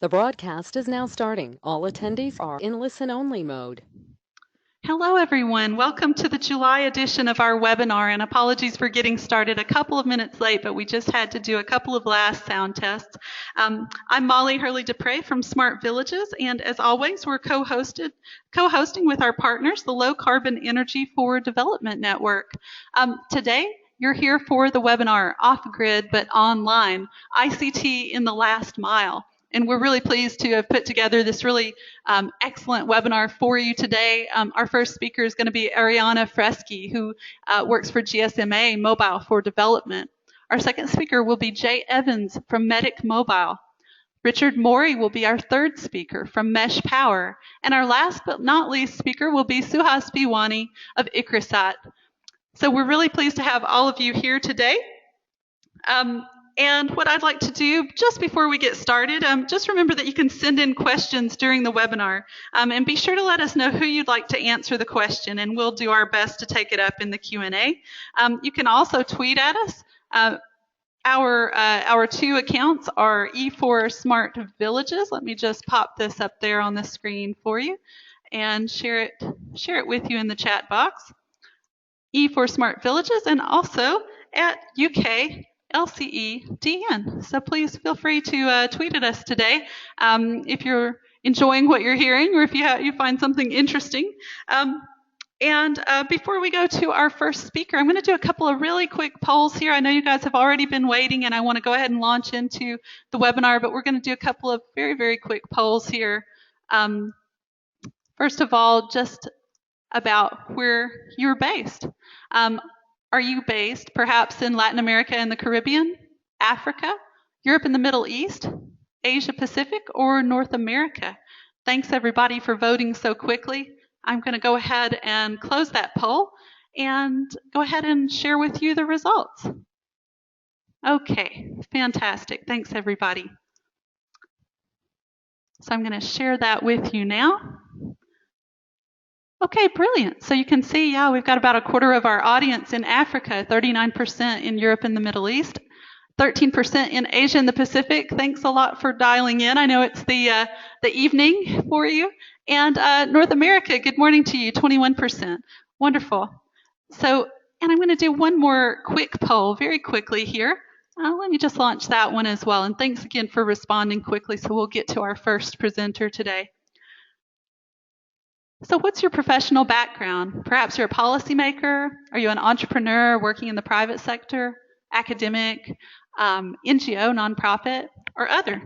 The broadcast is now starting. All attendees are in listen-only mode. Hello, everyone. Welcome to the July edition of our webinar, and apologies for getting started a couple of minutes late, but we just had to do a couple of last sound tests. I'm Molly Hurley-Dupre from Smart Villages, and as always, we're co-hosting with our partners, the Low Carbon Energy for Development Network. Today, you're here for the webinar, Off-Grid but Online, ICT in the Last Mile. And we're really pleased to have put together this really excellent webinar for you today. Our first speaker is going to be Arianna Freschi, who works for GSMA Mobile for Development. Our second speaker will be Jay Evans from Medic Mobile. Richard Mori will be our third speaker from Mesh Power. And our last but not least speaker will be Suhas Wani of ICRISAT. So we're really pleased to have all of you here today. And what I'd like to do just before we get started, just remember that you can send in questions during the webinar, and be sure to let us know who you'd like to answer the question, and we'll do our best to take it up in the Q&A. You can also tweet at us. Our two accounts are E4 Smart Villages. Let me just pop this up there on the screen for you and share it with you in the chat box. E4 Smart Villages, and also at UK LCEDN. So please feel free to tweet at us today if you're enjoying what you're hearing or if you find something interesting. And before we go to our first speaker, I'm going to do a couple of really quick polls here. I know you guys have already been waiting, and I want to go ahead and launch into the webinar, but we're going to do a couple of very, very quick polls here. First of all, just about where you're based. Are you based perhaps in Latin America and the Caribbean, Africa, Europe and the Middle East, Asia Pacific, or North America? Thanks everybody for voting so quickly. I'm going to go ahead and close that poll and go ahead and share with you the results. Okay, fantastic. Thanks everybody. So I'm going to share that with you now. Okay, brilliant. So you can see, yeah, we've got about a quarter of our audience in Africa, 39% in Europe and the Middle East, 13% in Asia and the Pacific. Thanks a lot for dialing in. I know it's the evening for you. And North America, good morning to you, 21%. Wonderful. So, and I'm going to do one more quick poll very quickly here. Let me just launch that one as well. And thanks again for responding quickly. So we'll get to our first presenter today. So what's your professional background? Perhaps you're a policymaker. Are you an entrepreneur working in the private sector, academic, NGO, nonprofit, or other?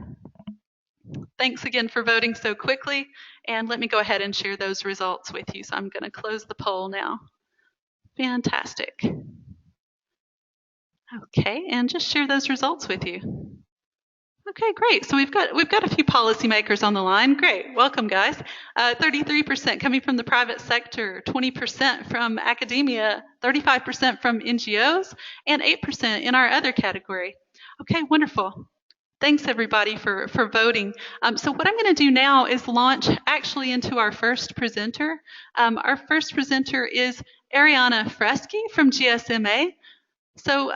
Thanks again for voting so quickly. And let me go ahead and share those results with you. So I'm going to close the poll now. Fantastic. Okay, and just share those results with you. Okay, great. So we've got a few policymakers on the line. Great. Welcome, guys. 33% coming from the private sector, 20% from academia, 35% from NGOs, and 8% in our other category. Okay, wonderful. Thanks, everybody, for voting. So what I'm going to do now is launch actually into our first presenter. Our first presenter is Arianna Freschi from GSMA. So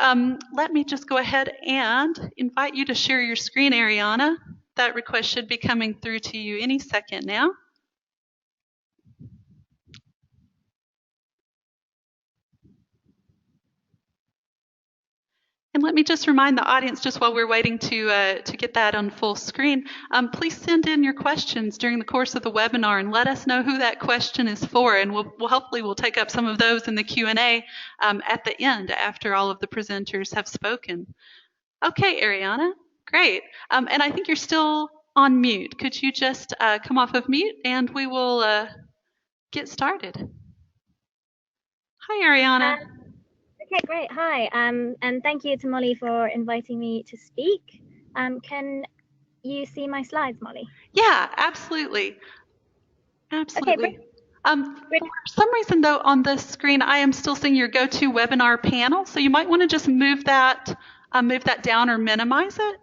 let me just go ahead and invite you to share your screen, Arianna. That request should be coming through to you any second now. And let me just remind the audience, just while we're waiting to get that on full screen, please send in your questions during the course of the webinar and let us know who that question is for, and hopefully we'll take up some of those in the Q&A at the end after all of the presenters have spoken. Okay, Arianna, great. And I think you're still on mute. Could you just come off of mute and we will get started. Hi, Arianna. Okay, great. Hi, and thank you to Molly for inviting me to speak. Can you see my slides, Molly? Yeah, absolutely. Absolutely. Okay, for some reason, though, on the screen, I am still seeing your GoToWebinar panel, so you might want to just move that down or minimize it.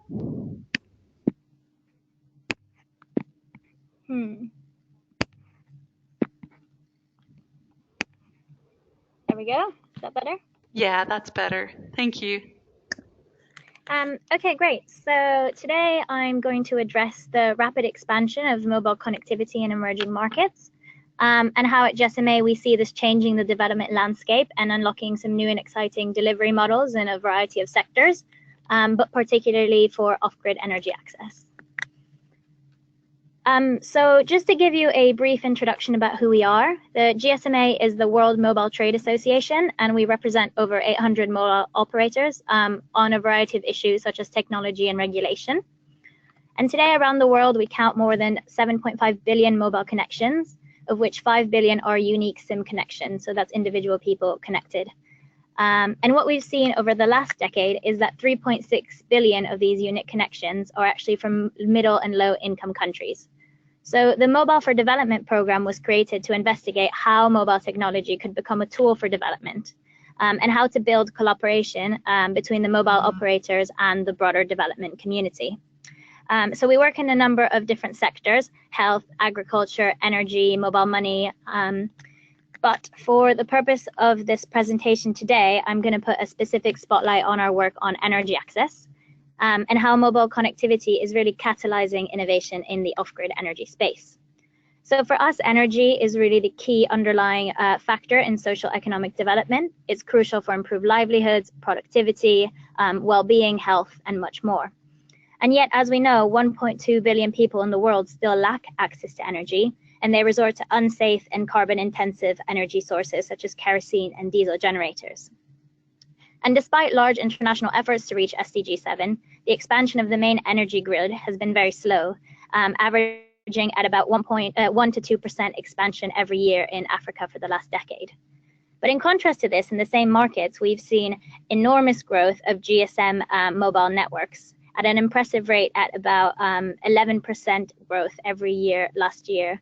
There we go. Is that better? Yeah, that's better. Thank you. Okay, great. So today I'm going to address the rapid expansion of mobile connectivity in emerging markets, and how at GSMA we see this changing the development landscape and unlocking some new and exciting delivery models in a variety of sectors, but particularly for off-grid energy access. So just to give you a brief introduction about who we are, the GSMA is the World Mobile Trade Association, and we represent over 800 mobile operators on a variety of issues such as technology and regulation. And today around the world, we count more than 7.5 billion mobile connections, of which 5 billion are unique SIM connections, so that's individual people connected. And what we've seen over the last decade is that 3.6 billion of these unique connections are actually from middle and low income countries. So the Mobile for Development program was created to investigate how mobile technology could become a tool for development, and how to build collaboration between the mobile operators and the broader development community. So we work in a number of different sectors: health, agriculture, energy, mobile money. But for the purpose of this presentation today, I'm going to put a specific spotlight on our work on energy access, and how mobile connectivity is really catalyzing innovation in the off-grid energy space. So for us, energy is really the key underlying factor in social economic development. It's crucial for improved livelihoods, productivity, well-being, health, and much more. And yet, as we know, 1.2 billion people in the world still lack access to energy, and they resort to unsafe and carbon-intensive energy sources such as kerosene and diesel generators. And despite large international efforts to reach SDG 7, the expansion of the main energy grid has been very slow, averaging at about 1 to 2% expansion every year in Africa for the last decade. But in contrast to this, in the same markets, we've seen enormous growth of GSM mobile networks at an impressive rate at about 11% growth every year last year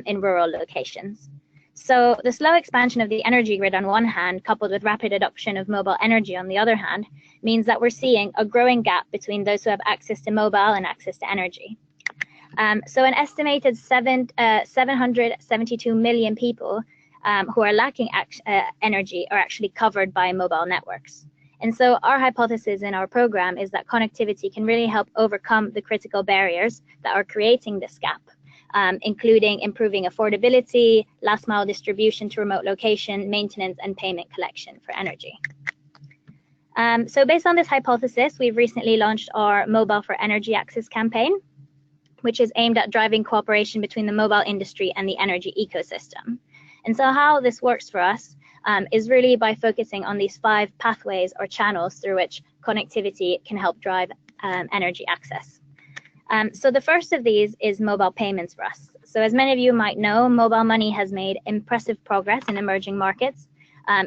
in rural locations. So the slow expansion of the energy grid on one hand, coupled with rapid adoption of mobile energy on the other hand, means that we're seeing a growing gap between those who have access to mobile and access to energy. So an estimated 772 million people who are lacking energy are actually covered by mobile networks. And so our hypothesis in our program is that connectivity can really help overcome the critical barriers that are creating this gap, including improving affordability, last mile distribution to remote location, maintenance, and payment collection for energy. So based on this hypothesis, we've recently launched our Mobile for Energy Access campaign, which is aimed at driving cooperation between the mobile industry and the energy ecosystem. And so how this works for us is really by focusing on these 5 pathways or channels through which connectivity can help drive energy access. So the first of these is mobile payments for us. So as many of you might know, mobile money has made impressive progress in emerging markets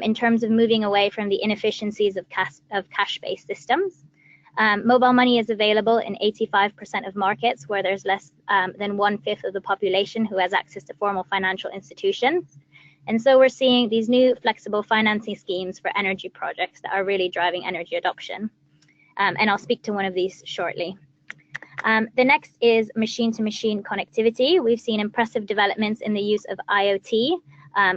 in terms of moving away from the inefficiencies of cash-based systems. Mobile money is available in 85% of markets where there's less than 1/5 of the population who has access to formal financial institutions. And so we're seeing these new flexible financing schemes for energy projects that are really driving energy adoption. And I'll speak to one of these shortly. The next is machine-to-machine connectivity. We've seen impressive developments in the use of IoT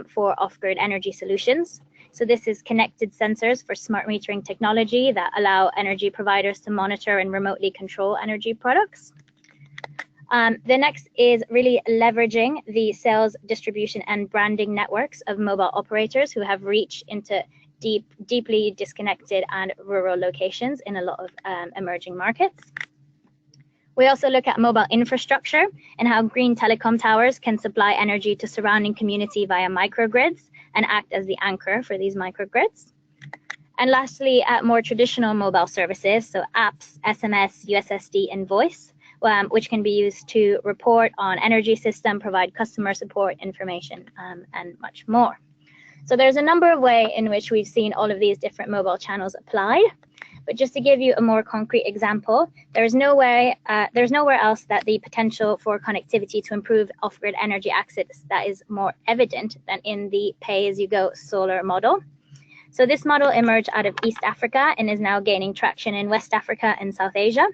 for off-grid energy solutions. So this is connected sensors for smart metering technology that allow energy providers to monitor and remotely control energy products. The next is really leveraging the sales, distribution, and branding networks of mobile operators who have reach into deeply disconnected and rural locations in a lot of emerging markets. We also look at mobile infrastructure and how green telecom towers can supply energy to surrounding community via microgrids and act as the anchor for these microgrids. And lastly, at more traditional mobile services, so apps, SMS, USSD, and voice, which can be used to report on energy system, provide customer support information, and much more. So there's a number of ways in which we've seen all of these different mobile channels applied. But just to give you a more concrete example, there's nowhere else that the potential for connectivity to improve off-grid energy access that is more evident than in the pay-as-you-go solar model. So this model emerged out of East Africa and is now gaining traction in West Africa and South Asia.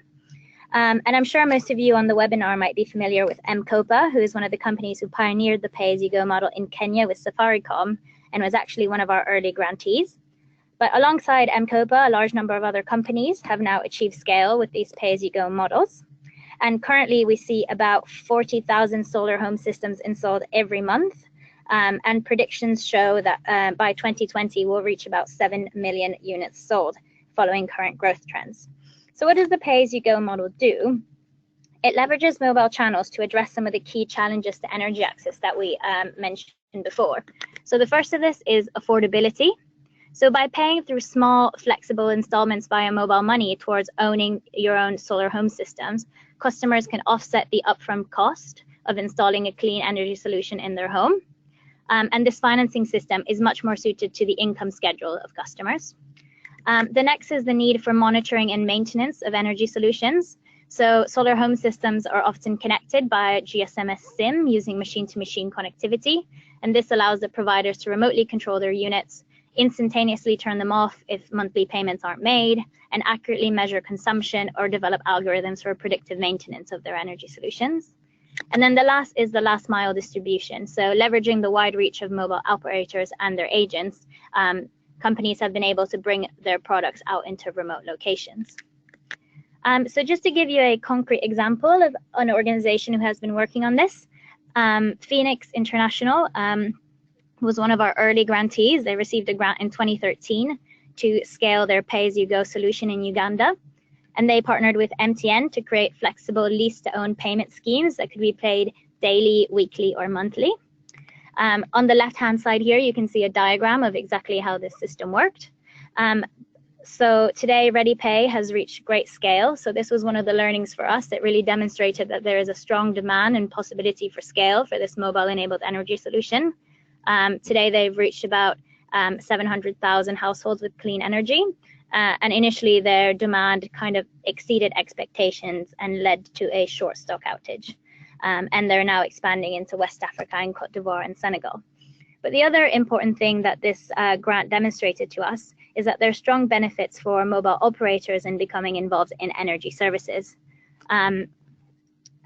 And I'm sure most of you on the webinar might be familiar with M-Kopa, who is one of the companies who pioneered the pay-as-you-go model in Kenya with Safaricom and was actually one of our early grantees. But alongside MCOPA, a large number of other companies have now achieved scale with these pay-as-you-go models. And currently we see about 40,000 solar home systems installed every month. And predictions show that by 2020, we'll reach about 7 million units sold following current growth trends. So what does the pay-as-you-go model do? It leverages mobile channels to address some of the key challenges to energy access that we mentioned before. So the first of this is affordability. So by paying through small, flexible installments via mobile money towards owning your own solar home systems, customers can offset the upfront cost of installing a clean energy solution in their home. And this financing system is much more suited to the income schedule of customers. The next is the need for monitoring and maintenance of energy solutions. So solar home systems are often connected by GSMA SIM using machine-to-machine connectivity. And this allows the providers to remotely control their units, instantaneously turn them off if monthly payments aren't made, and accurately measure consumption or develop algorithms for predictive maintenance of their energy solutions. And then the last is the last mile distribution. So leveraging the wide reach of mobile operators and their agents, companies have been able to bring their products out into remote locations. So just to give you a concrete example of an organization who has been working on this, Phoenix International was one of our early grantees. They received a grant in 2013 to scale their pay-as-you-go solution in Uganda. And they partnered with MTN to create flexible lease-to-own payment schemes that could be paid daily, weekly, or monthly. On the left-hand side here, you can see a diagram of exactly how this system worked. So today, ReadyPay has reached great scale. So this was one of the learnings for us that really demonstrated that there is a strong demand and possibility for scale for this mobile-enabled energy solution. Today, they've reached about 700,000 households with clean energy. And initially, their demand kind of exceeded expectations and led to a short stock outage. And they're now expanding into West Africa and Cote d'Ivoire and Senegal. But the other important thing that this grant demonstrated to us is that there are strong benefits for mobile operators in becoming involved in energy services.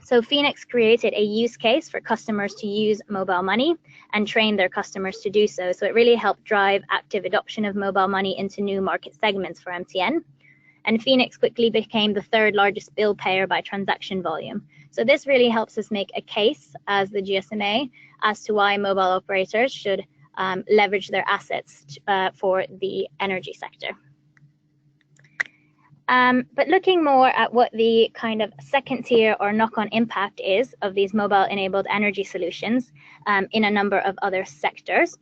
So Phoenix created a use case for customers to use mobile money and train their customers to do so. So it really helped drive active adoption of mobile money into new market segments for MTN. And Phoenix quickly became the third largest bill payer by transaction volume. So this really helps us make a case as the GSMA as to why mobile operators should leverage their assets for the energy sector. But looking more at what the kind of second tier or knock-on impact is of these mobile-enabled energy solutions in a number of other sectors,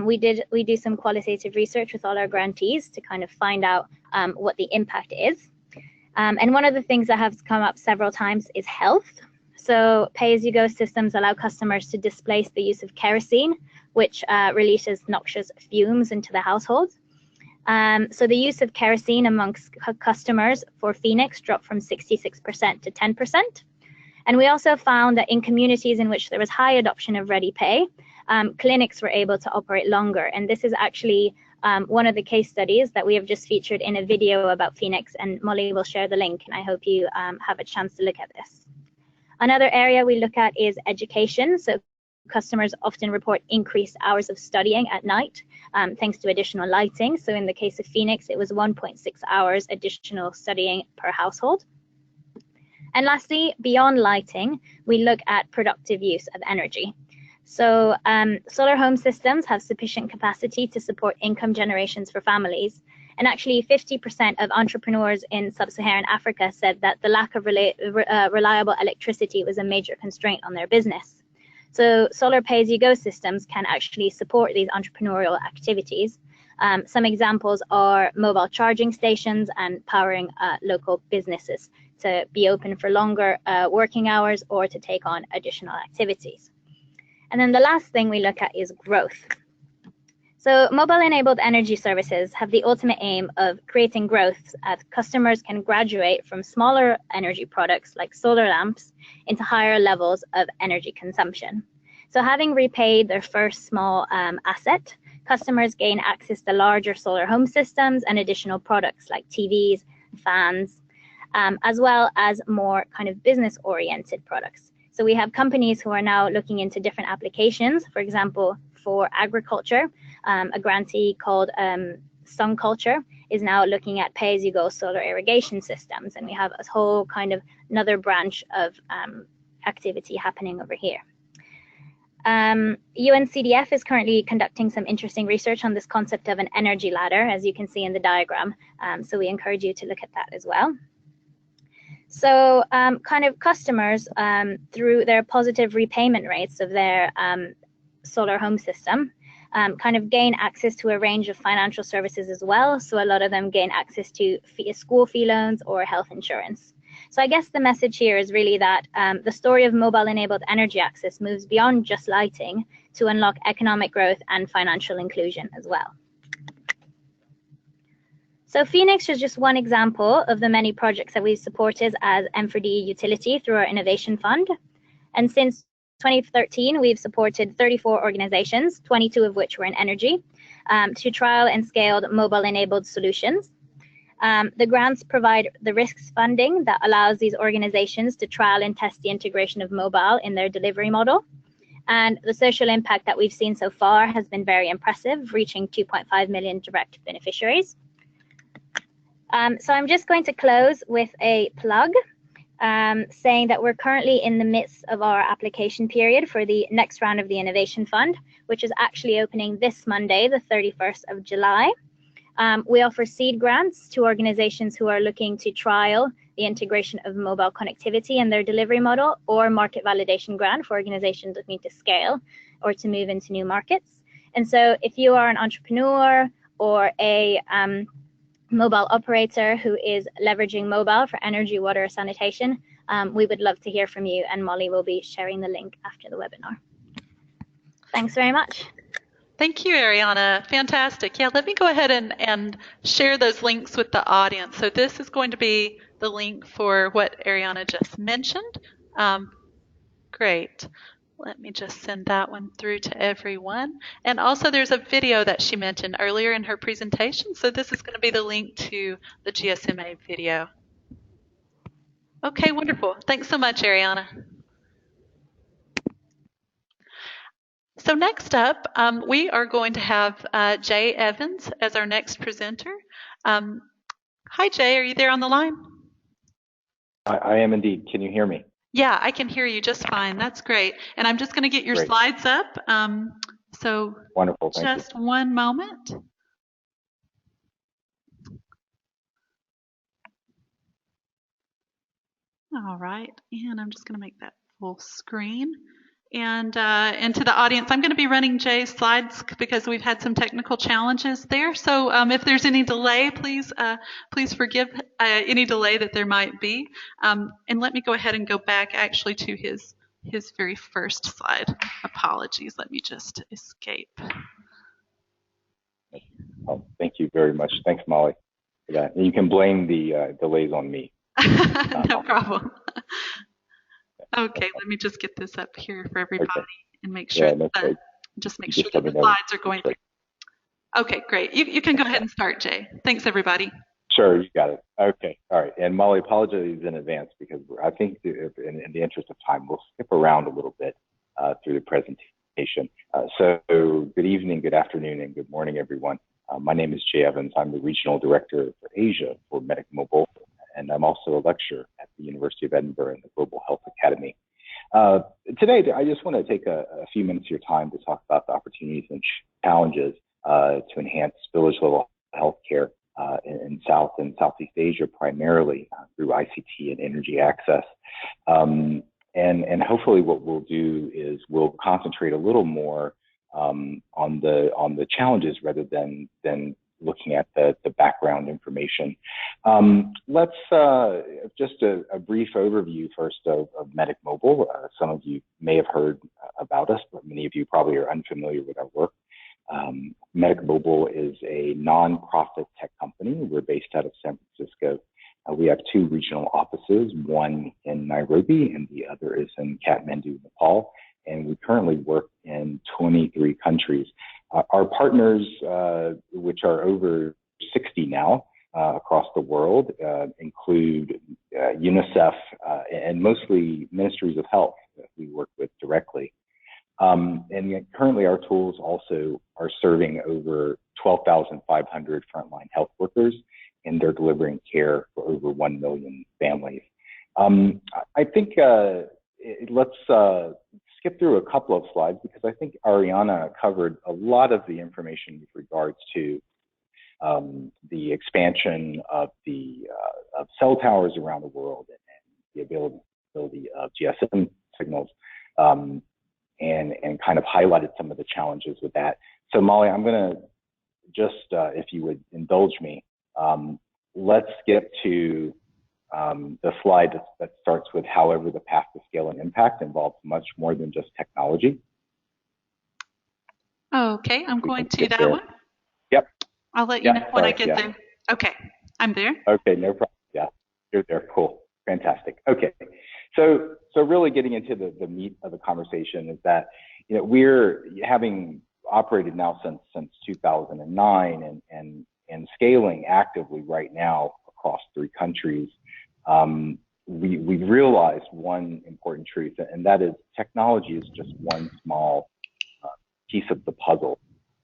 we do some qualitative research with all our grantees to kind of find out what the impact is. And one of the things that has come up several times is health. So pay-as-you-go systems allow customers to displace the use of kerosene, which releases noxious fumes into the household. So the use of kerosene amongst customers for Phoenix dropped from 66% to 10%. And we also found that in communities in which there was high adoption of ReadyPay, clinics were able to operate longer. And this is actually one of the case studies that we have just featured in a video about Phoenix, and Molly will share the link, and I hope you have a chance to look at this. Another area we look at is education. So customers often report increased hours of studying at night thanks to additional lighting. So in the case of Phoenix, it was 1.6 hours additional studying per household. And lastly, beyond lighting, we look at productive use of energy. So solar home systems have sufficient capacity to support income generations for families. And actually 50% of entrepreneurs in sub-Saharan Africa said that the lack of reliable electricity was a major constraint on their business. So solar pay-as-you-go systems can actually support these entrepreneurial activities. Some examples are mobile charging stations and powering local businesses to be open for longer working hours or to take on additional activities. And then the last thing we look at is growth. So mobile-enabled energy services have the ultimate aim of creating growth as customers can graduate from smaller energy products like solar lamps into higher levels of energy consumption. So having repaid their first small asset, customers gain access to larger solar home systems and additional products like TVs, fans, as well as more kind of business-oriented products. So we have companies who are now looking into different applications. For example, for agriculture, a grantee called Sun Culture is now looking at pay-as-you-go solar irrigation systems, and we have a whole kind of another branch of activity happening over here. UNCDF is currently conducting some interesting research on this concept of an energy ladder, as you can see in the diagram. So we encourage you to look at that as well. So kind of customers, through their positive repayment rates of their solar home system, kind of gain access to a range of financial services as well. So a lot of them gain access to school fee loans or health insurance. So I guess the message here is really that the story of mobile-enabled energy access moves beyond just lighting to unlock economic growth and financial inclusion as well. So Phoenix is just one example of the many projects that we've supported as M4D utility through our innovation fund. And since 2013, we've supported 34 organizations, 22 of which were in energy, to trial and scaled mobile-enabled solutions. The grants provide the risks funding that allows these organizations to trial and test the integration of mobile in their delivery model. And the social impact that we've seen so far has been very impressive, reaching 2.5 million direct beneficiaries. So I'm just going to close with a plug, saying that we're currently in the midst of our application period for the next round of the Innovation Fund, which is actually opening this Monday, the 31st of July. We offer seed grants to organizations who are looking to trial the integration of mobile connectivity in their delivery model, or market validation grant for organizations looking to scale or to move into new markets. And so if you are an entrepreneur or a mobile operator who is leveraging mobile for energy, water, or sanitation, we would love to hear from you, and Molly will be sharing the link after the webinar. Thanks very much. Thank you, Arianna. Fantastic. Yeah, let me go ahead and share those links with the audience. So this is going to be the link for what Arianna just mentioned. Great. Let me just send that one through to everyone. And also there's a video that she mentioned earlier in her presentation. So this is going to be the link to the GSMA video. Okay, wonderful. Thanks so much, Arianna. So next up, we are going to have Jay Evans as our next presenter. Hi, Jay. Are you there on the line? I am indeed. Can you hear me? Yeah, I can hear you just fine. That's great. And I'm just going to get your slides up. So wonderful. Thank you. Just one moment. All right. And I'm just going to make that full screen. And to the audience, I'm going to be running Jay's slides because we've had some technical challenges there. So if there's any delay, please forgive any delay that there might be. And let me go ahead and go back actually to his very first slide. Apologies. Let me just escape. Oh, thank you very much. Thanks, Molly, for that. And you can blame the delays on me. No problem. Okay, let me just get this up here for everybody and make sure just make sure that the slides are going through. Okay, great. You can go ahead and start, Jay. Thanks, everybody. Sure, you got it. Okay, all right. And Molly, apologies in advance because I think in the interest of time, we'll skip around a little bit through the presentation. So good evening, good afternoon, and good morning, everyone. My name is Jay Evans. I'm the Regional Director for Asia for Medic Mobile, and I'm also a lecturer at the University of Edinburgh in the Global Health Academy. Today, I just want to take a few minutes of your time to talk about the opportunities and challenges to enhance village-level healthcare in South and Southeast Asia, primarily through ICT and energy access. And hopefully what we'll do is we'll concentrate a little more on the challenges rather than looking at the background information. Let's just a brief overview first of Medic Mobile. Some of you may have heard about us, but many of you probably are unfamiliar with our work. Medic Mobile is a non-profit tech company. We're based out of San Francisco. We have two regional offices, one in Nairobi and the other is in Kathmandu, Nepal. And we currently work in 23 countries. Our partners, which are over 60 now across the world, include UNICEF and mostly ministries of health that we work with directly. And yet currently our tools also are serving over 12,500 frontline health workers, and they're delivering care for over 1 million families. I think let's skip through a couple of slides, because I think Arianna covered a lot of the information with regards to the expansion of the of cell towers around the world, and the availability of GSM signals, and kind of highlighted some of the challenges with that. So Molly, I'm going to just, if you would indulge me, let's get to the slide that starts with, however, the path to scale and impact involves much more than just technology. Okay, I'm going to that one. Yep. I'll let you know when I get there. Okay, I'm there. Okay, no problem. Yeah, you're there. Cool. Fantastic. Okay. So really getting into the meat of the conversation is that, you know, we're having operated now since 2009 and scaling actively right now across 3 countries. We've realized one important truth, and that is technology is just one small piece of the puzzle.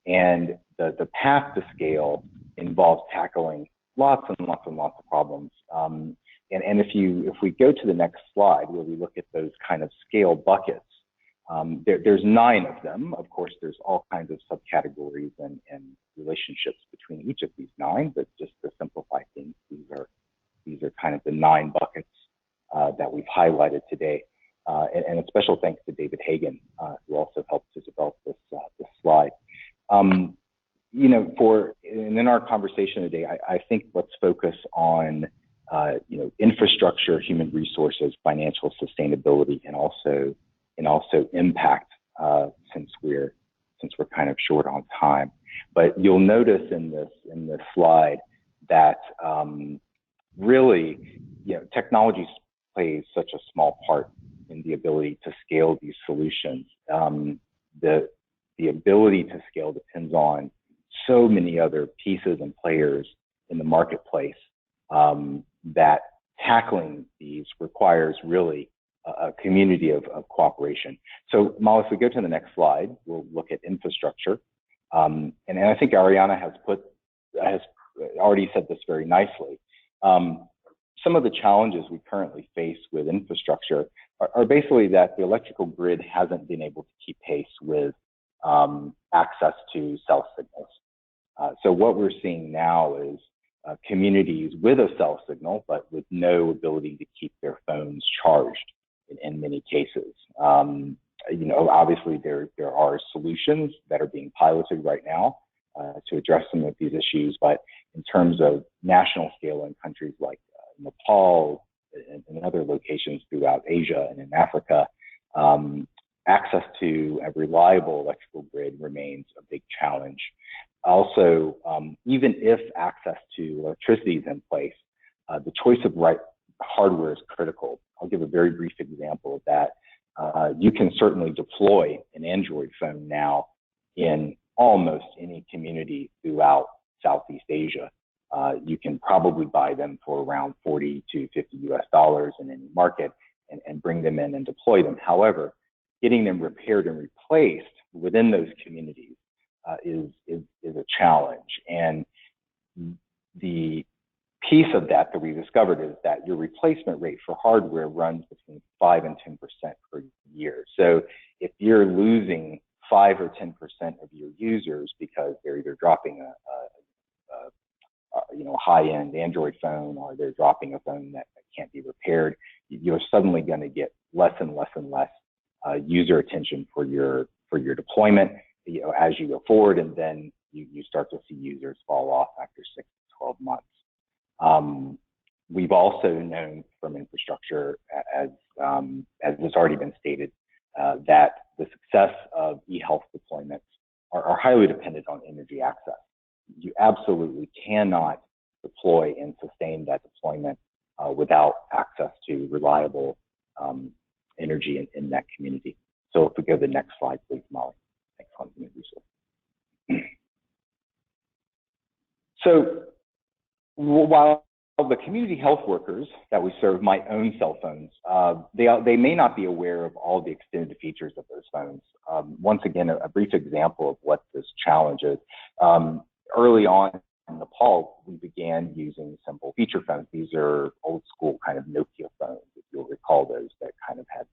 And the path to scale involves tackling lots and lots and lots of problems. And if we go to the next slide, where we look at those kind of scale buckets, there's 9 of them. Of course, there's all kinds of subcategories and relationships between each of these 9, but just to simplify things, these are kind of the 9 buckets that we've highlighted today. And a special thanks to David Hagan, who also helped to develop this slide. You know, in our conversation today, I think let's focus on you know, infrastructure, human resources, financial sustainability, and also impact, since we're kind of short on time. But you'll notice in this slide that really, you know, technology plays such a small part in the ability to scale these solutions. The ability to scale depends on so many other pieces and players in the marketplace, that tackling these requires really a community of cooperation. So Molly, if we go to the next slide, we'll look at infrastructure. And I think Arianna has already said this very nicely. Some of the challenges we currently face with infrastructure are basically that the electrical grid hasn't been able to keep pace with access to cell signals. So what we're seeing now is communities with a cell signal, but with no ability to keep their phones charged in many cases. You know, obviously there are solutions that are being piloted right now to address some of these issues, but in terms of national scale in countries like Nepal and other locations throughout Asia and in Africa, access to a reliable electrical grid remains a big challenge. Also, even if access to electricity is in place, the choice of right hardware is critical. I'll give a very brief example of that. You can certainly deploy an Android phone now in almost any community throughout Southeast Asia. You can probably buy them for around $40 to $50 in any market and bring them in and deploy them. However, getting them repaired and replaced within those communities is a challenge. And the piece of that we discovered is that your replacement rate for hardware runs between 5 and 10% per year. So if you're losing 5 or 10% of your users because they're either dropping a high-end Android phone, or they're dropping a phone that can't be repaired, you're suddenly going to get less and less and less user attention for your deployment, you know, as you go forward, and then you start to see users fall off after 6 to 12 months. We've also known from infrastructure, as has already been stated, that the success of eHealth deployments are highly dependent on energy access. You absolutely cannot deploy and sustain that deployment without access to reliable energy in that community. So if we go to the next slide, please, Molly. Excellent. So while the community health workers that we serve might own cell phones, they may not be aware of all the extended features of those phones. Once again, a brief example of what this challenge is. Early on in Nepal, we began using simple feature phones. These are old school kind of Nokia phones, if you'll recall those, that kind of had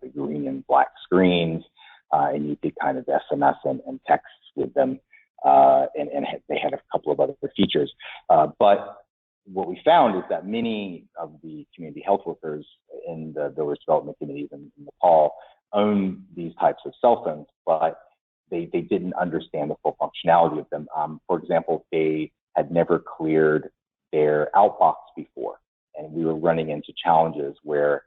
the green and black screens, and you could kind of SMS and text with them, and they had a couple of other features. But what we found is that many of the community health workers in the village development communities in Nepal own these types of cell phones, but they didn't understand the full functionality of them. For example, they had never cleared their outbox before, and we were running into challenges where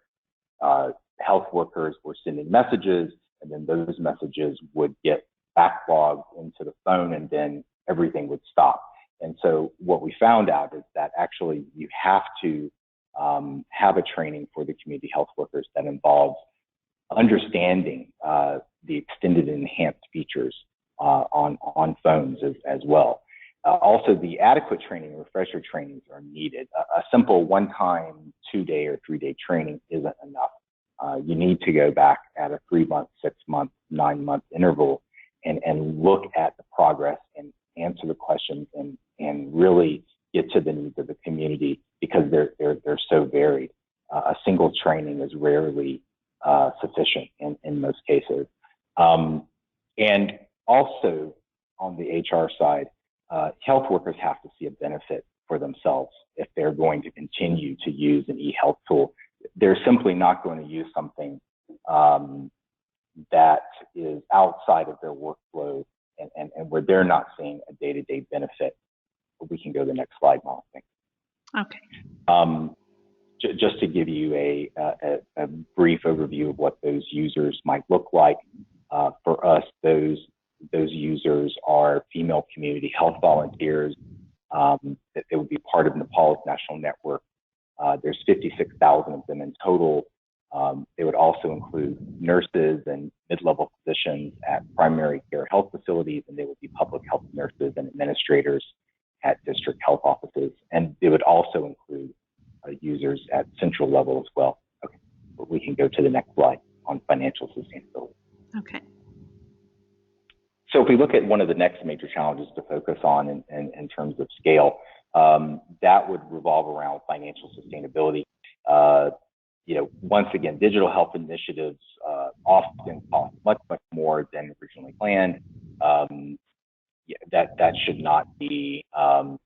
health workers were sending messages, and then those messages would get backlogged into the phone, and then everything would stop. And so what we found out is that actually you have to have a training for the community health workers that involves understanding the extended and enhanced features on phones as well. Also, the adequate training, refresher trainings are needed. A simple one-time 2-day or 3-day training isn't enough. You need to go back at a 3-month, 6-month, 9-month interval and look at the progress and answer the questions and really get to the needs of the community, because they're so varied. A single training is rarely sufficient in most cases. And also on the HR side, health workers have to see a benefit for themselves if they're going to continue to use an eHealth tool. They're simply not going to use something that is outside of their workflow and where they're not seeing a day-to-day benefit. We can go to the next slide, Molly. Okay. Just to give you a brief overview of what those users might look like. For us, those users are female community health volunteers that they would be part of Nepal's national network. There's 56,000 of them in total. They would also include nurses and mid-level physicians at primary care health facilities, and they would be public health nurses and administrators at district health offices. And they would also include users at central level as well. Okay, but we can go to the next slide on financial sustainability. Okay. So if we look at one of the next major challenges to focus on in terms of scale, that would revolve around financial sustainability. Once again, digital health initiatives often cost much more than originally planned. That should not be of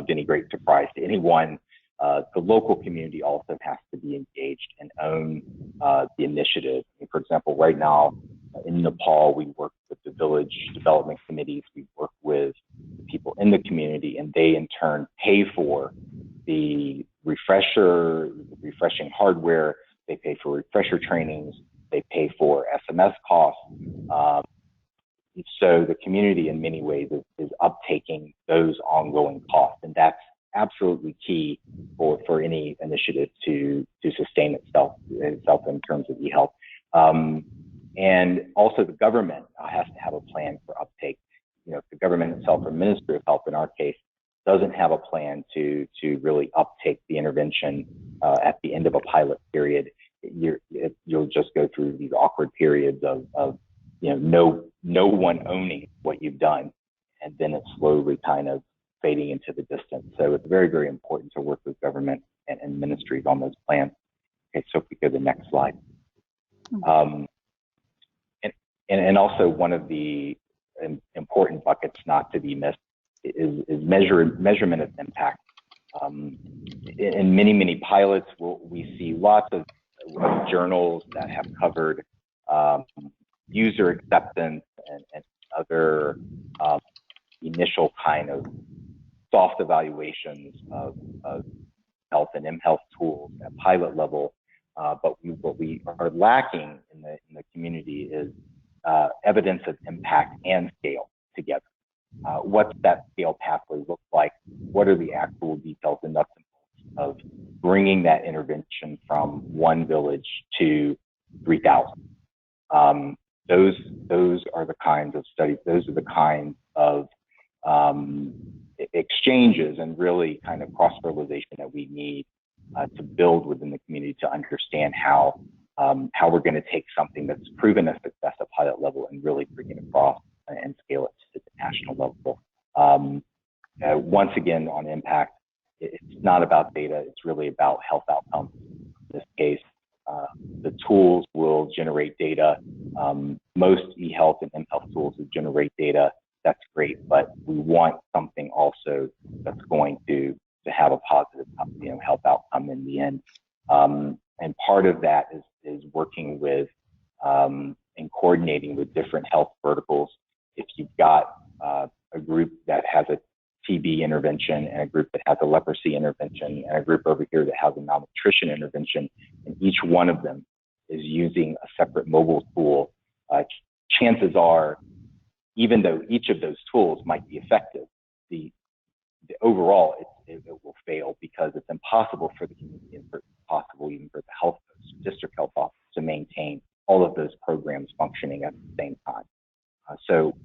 any great surprise to anyone. The local community also has to be engaged and own the initiative. For example, right now in Nepal, we work with the village development committees. We work with the people in the community, and they in turn pay for the refreshing hardware. They pay for refresher trainings. They pay for SMS costs. So the community in many ways is uptaking those ongoing costs, and that's absolutely key for any initiative to sustain itself in terms of eHealth. And also the government has to have a plan for uptake. If the government itself, or Ministry of Health in our case, doesn't have a plan to really uptake the intervention at the end of a pilot period, you'll just go through these awkward periods of no one owning what you've done, and then it's slowly kind of fading into the distance. So it's very, very important to work with government and ministries on those plans. Okay, so if we go to the next slide. And also one of the important buckets not to be missed is measurement of impact. In many pilots, we see lots of journals that have covered user acceptance and other initial kind of soft evaluations of health and mHealth tools at pilot level. But what we are lacking in the community is evidence of impact and scale together. What's that scale pathway look like? What are the actual details and nuts and bolts of bringing that intervention from one village to 3,000? Those are the kinds of studies. Those are the kinds of exchanges and really kind of cross-fertilization that we need to build within the community to understand how we're going to take something that's proven a success at pilot level and really bring it across and scale it to the national level. Once again, on impact, it's not about data, it's really about health outcomes. In this case, the tools will generate data. Most eHealth and mHealth tools will generate data. That's great, but we want something also that's going to have a positive, health outcome in the end. And part of that is working with and coordinating with different health verticals. If you've got a group that has a TB intervention and a group that has a leprosy intervention and a group over here that has a malnutrition intervention, and each one of them is using a separate mobile tool, chances are, even though each of those tools might be effective, the overall it will fail because it's impossible for the community and possible even for the health district health office to maintain all of those programs functioning at the same time. So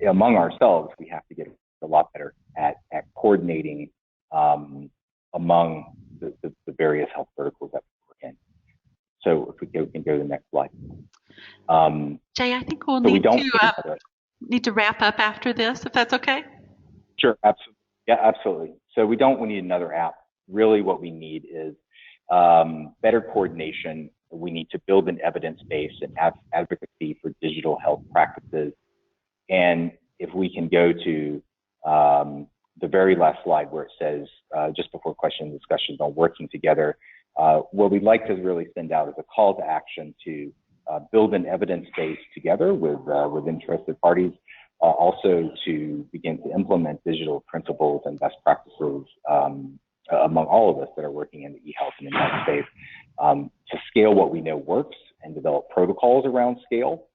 among ourselves, we have to get a lot better at coordinating among the various health verticals that we work in. So if we can go to the next slide. Jay, I think we'll need to wrap up after this, if that's okay. Sure, absolutely. Yeah, absolutely. So we need another app. Really what we need is better coordination. We need to build an evidence base and advocacy for digital health practices. And if we can go to the very last slide where it says, just before question and discussions on working together, what we'd like to really send out is a call to action to build an evidence base together with interested parties, also to begin to implement digital principles and best practices among all of us that are working in the eHealth and mHealth space, to scale what we know works and develop protocols around scale.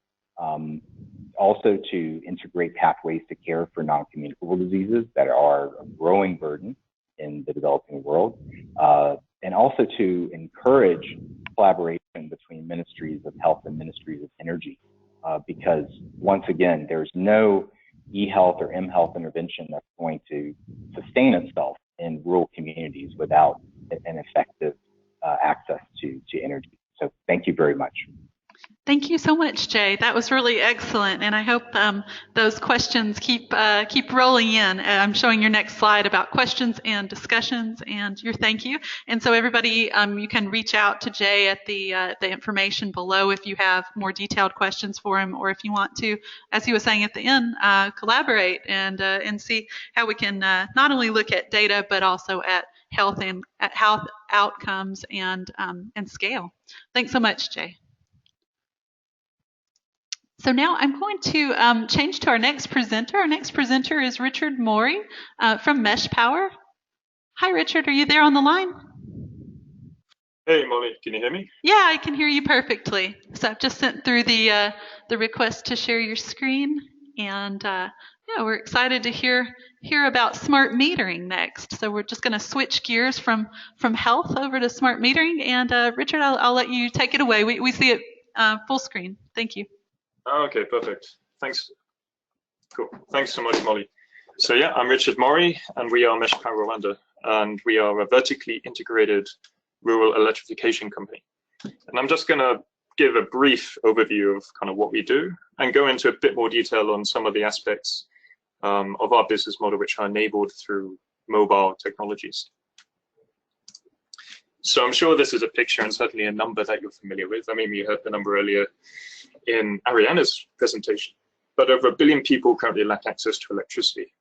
Also to integrate pathways to care for non-communicable diseases that are a growing burden in the developing world, and also to encourage collaboration between ministries of health and ministries of energy, because once again, there's no eHealth or mHealth intervention that's going to sustain itself in rural communities without an effective access to energy. So thank you very much. Thank you so much, Jay. That was really excellent, and I hope those questions keep rolling in. I'm showing your next slide about questions and discussions and your thank you. And so everybody, you can reach out to Jay at the information below if you have more detailed questions for him, or if you want to, as he was saying at the end, collaborate and see how we can not only look at data but also at health outcomes and scale. Thanks so much, Jay. So now I'm going to change to our next presenter. Our next presenter is Richard Mori from Mesh Power. Hi, Richard. Are you there on the line? Hey, Molly. Can you hear me? Yeah, I can hear you perfectly. So I've just sent through the request to share your screen, and yeah, we're excited to hear about smart metering next. So we're just going to switch gears from health over to smart metering. And Richard, I'll let you take it away. We see it full screen. Thank you. Okay, perfect. Thanks. Cool. Thanks so much, Molly. So yeah, I'm Richard Mori, and we are Mesh Power Rwanda, and we are a vertically integrated rural electrification company. And I'm just going to give a brief overview of kind of what we do and go into a bit more detail on some of the aspects of our business model, which are enabled through mobile technologies. So I'm sure this is a picture and certainly a number that you're familiar with. I mean, you heard the number earlier in Arianna's presentation, but over 1 billion people currently lack access to electricity.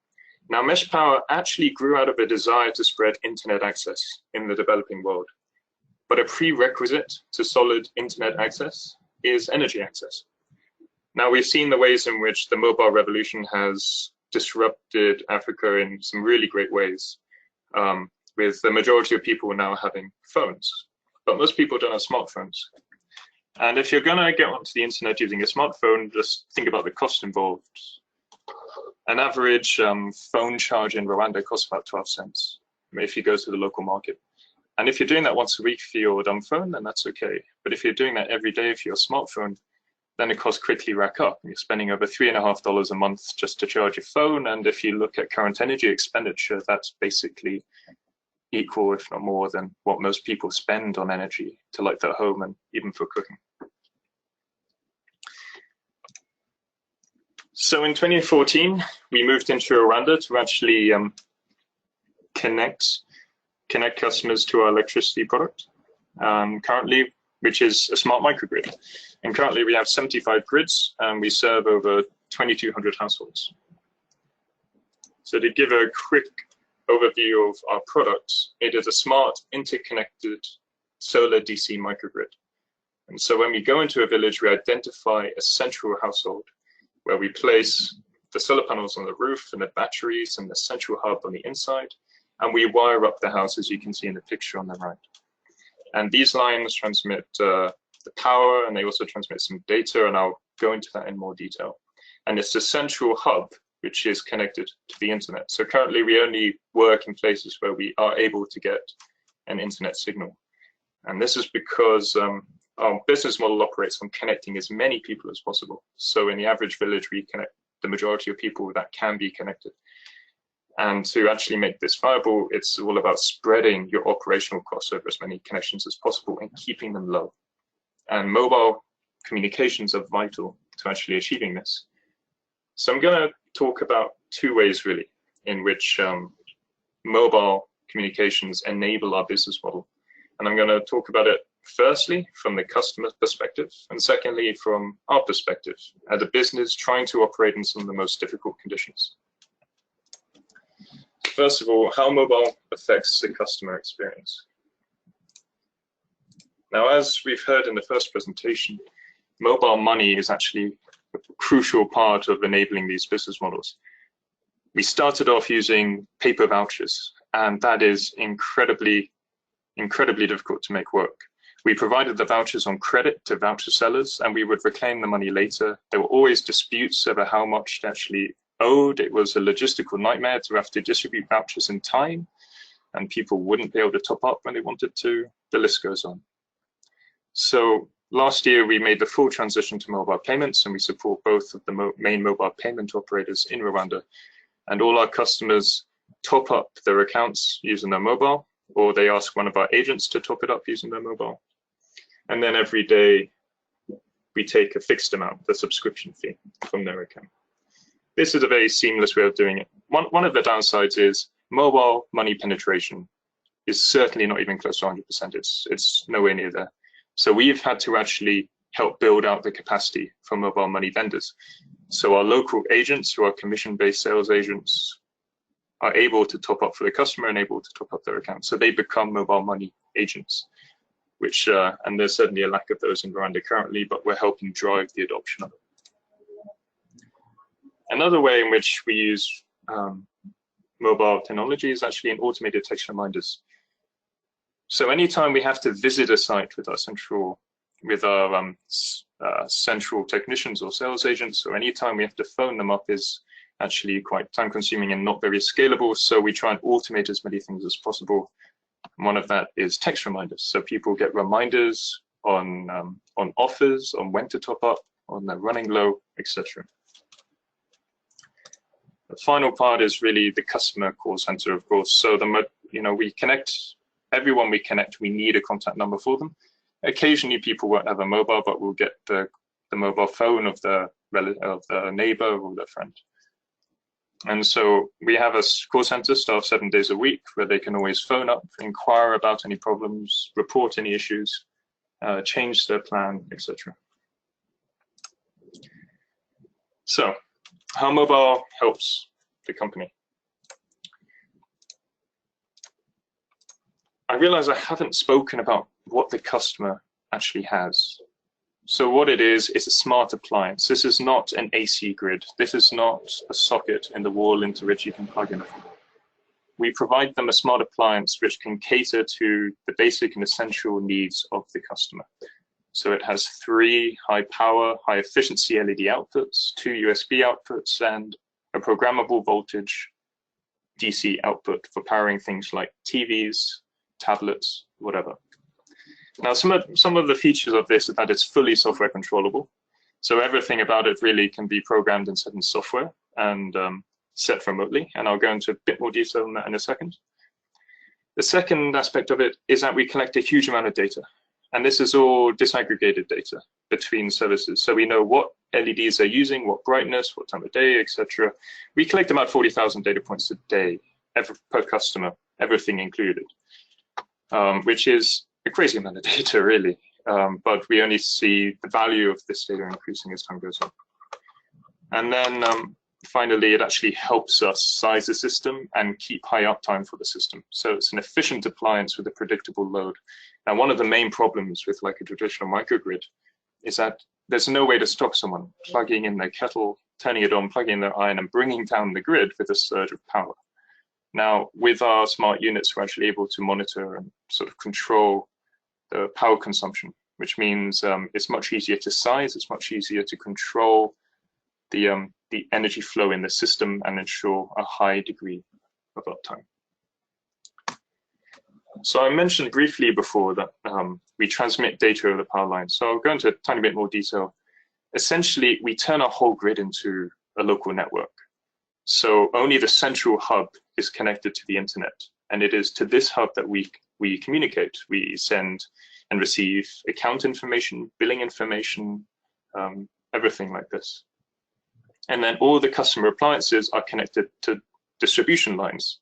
Now, Mesh Power actually grew out of a desire to spread internet access in the developing world, but a prerequisite to solid internet access is energy access. Now, we've seen the ways in which the mobile revolution has disrupted Africa in some really great ways, with the majority of people now having phones, but most people don't have smartphones. And if you're gonna get onto the internet using a smartphone, just think about the cost involved. An average phone charge in Rwanda costs about 12 cents if you go to the local market. And if you're doing that once a week for your dumb phone, then that's okay. But if you're doing that every day for your smartphone, then the costs quickly rack up. You're spending over $3.50 a month just to charge your phone. And if you look at current energy expenditure, that's basically equal, if not more, than what most people spend on energy to light their home and even for cooking. So in 2014, we moved into Rwanda to actually connect customers to our electricity product. Currently, which is a smart microgrid. And currently we have 75 grids and we serve over 2,200 households. So to give a quick overview of our products, it is a smart interconnected solar DC microgrid. And so when we go into a village, we identify a central household where we place the solar panels on the roof and the batteries and the central hub on the inside, and we wire up the house, as you can see in the picture on the right. And these lines transmit the power, and they also transmit some data, and I'll go into that in more detail. And it's the central hub which is connected to the internet. So currently we only work in places where we are able to get an internet signal. And this is because our business model operates on connecting as many people as possible. So in the average village, we connect the majority of people that can be connected. And to actually make this viable, it's all about spreading your operational costs over as many connections as possible and keeping them low. And mobile communications are vital to actually achieving this. So I'm going to talk about two ways really in which mobile communications enable our business model. And I'm going to talk about it firstly from the customer perspective, and secondly from our perspective as a business trying to operate in some of the most difficult conditions. First of all, how mobile affects the customer experience. Now, as we've heard in the first presentation, mobile money is actually a crucial part of enabling these business models. We started off using paper vouchers, and that is incredibly difficult to make work. We provided the vouchers on credit to voucher sellers, and we would reclaim the money later. There were always disputes over how much they actually owed. It was a logistical nightmare to have to distribute vouchers in time, and people wouldn't be able to top up when they wanted to. The list goes on. So last year, we made the full transition to mobile payments, and we support both of the main mobile payment operators in Rwanda. And all our customers top up their accounts using their mobile, or they ask one of our agents to top it up using their mobile. And then every day, we take a fixed amount, the subscription fee, from their account. This is a very seamless way of doing it. One of the downsides is mobile money penetration is certainly not even close to 100%. It's nowhere near there. So we've had to actually help build out the capacity for mobile money vendors. So our local agents, who are commission-based sales agents, are able to top up for the customer and able to top up their account. So they become mobile money agents, which, and there's certainly a lack of those in Rwanda currently, but we're helping drive the adoption of it. Another way in which we use mobile technology is actually in automated text reminders. So anytime we have to visit a site with our central technicians or sales agents, or anytime we have to phone them up is actually quite time consuming and not very scalable. So we try and automate as many things as possible. One of that is text reminders. So people get reminders on offers, on when to top up, on their running low, etc. The final part is really the customer call center, of course. So we connect everyone we connect. We need a contact number for them. Occasionally, people won't have a mobile, but we'll get the mobile phone of the neighbor or their friend. And so we have a call center staffed 7 days a week where they can always phone up, inquire about any problems, report any issues, change their plan, etc. So how mobile helps the company. I realize I haven't spoken about what the customer actually has. So what it is a smart appliance. This is not an AC grid. This is not a socket in the wall into which you can plug in. We provide them a smart appliance which can cater to the basic and essential needs of the customer. So it has 3 high power, high efficiency LED outputs, 2 USB outputs, and a programmable voltage DC output for powering things like TVs, tablets, whatever. Now, some of the features of this is that it's fully software controllable. So everything about it really can be programmed in certain software and set remotely. And I'll go into a bit more detail on that in a second. The second aspect of it is that we collect a huge amount of data. And this is all disaggregated data between services. So we know what LEDs they're using, what brightness, what time of day, etc. We collect about 40,000 data points a day per customer, everything included, which is a crazy amount of data, really. But we only see the value of this data increasing as time goes on. And then finally, it actually helps us size the system and keep high uptime for the system. So it's an efficient appliance with a predictable load. Now, one of the main problems with like a traditional microgrid is that there's no way to stop someone plugging in their kettle, turning it on, plugging in their iron, and bringing down the grid with a surge of power. Now, with our smart units, we're actually able to monitor and sort of control the power consumption, which means it's much easier to size, it's much easier to control the energy flow in the system and ensure a high degree of uptime. So I mentioned briefly before that we transmit data over the power line. So I'll go into a tiny bit more detail. Essentially, we turn our whole grid into a local network. So only the central hub is connected to the internet. And it is to this hub that we communicate. We send and receive account information, billing information, everything like this. And then all the customer appliances are connected to distribution lines.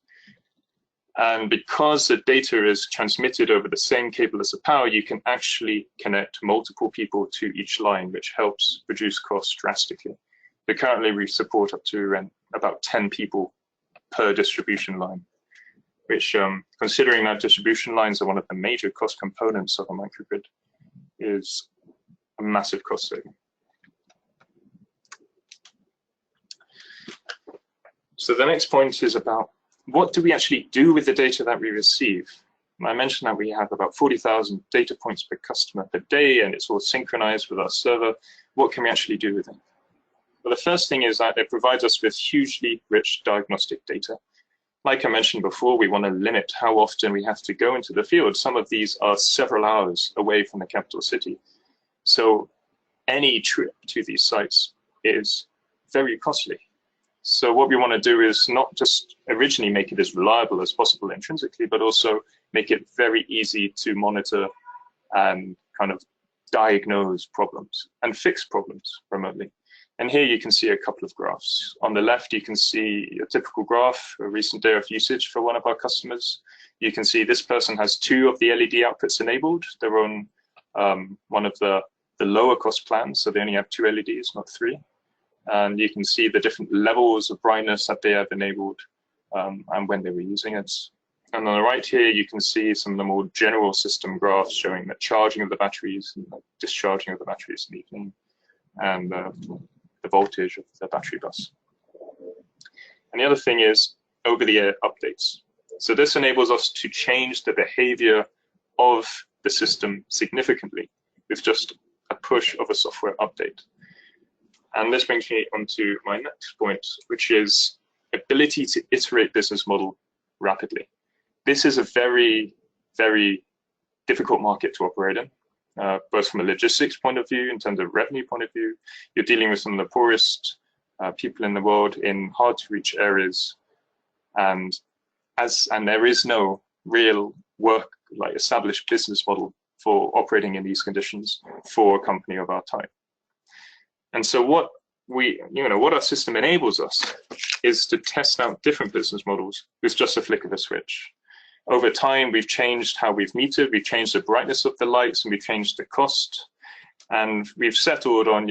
And because the data is transmitted over the same cable as the power, you can actually connect multiple people to each line, which helps reduce costs drastically. But currently we support up to about 10 people per distribution line, which considering that distribution lines are one of the major cost components of a microgrid, is a massive cost saving. So the next point is about what do we actually do with the data that we receive? I mentioned that we have about 40,000 data points per customer per day, and it's all synchronized with our server. What can we actually do with it? Well, the first thing is that it provides us with hugely rich diagnostic data. Like I mentioned before, we want to limit how often we have to go into the field. Some of these are several hours away from the capital city. So any trip to these sites is very costly. So what we want to do is not just originally make it as reliable as possible intrinsically, but also make it very easy to monitor and kind of diagnose problems and fix problems remotely. And here you can see a couple of graphs. On the left, you can see a typical graph, a recent day of usage for one of our customers. You can see this person has 2 of the LED outputs enabled. They're on one of the lower cost plans, so they only have 2 LEDs, not 3. And you can see the different levels of brightness that they have enabled and when they were using it. And on the right here, you can see some of the more general system graphs showing the charging of the batteries and the discharging of the batteries in the evening, and the voltage of the battery bus. And the other thing is over-the-air updates. So this enables us to change the behavior of the system significantly with just a push of a software update. And this brings me onto my next point, which is ability to iterate business model rapidly. This is a very, very difficult market to operate in, both from a logistics point of view, in terms of revenue point of view. You're dealing with some of the poorest people in the world in hard to reach areas. And there is no real like established business model for operating in these conditions for a company of our type. And so what our system enables us is to test out different business models with just a flick of a switch. Over time, we've changed how we've metered, we've changed the brightness of the lights, and we've changed the cost. And we've settled on,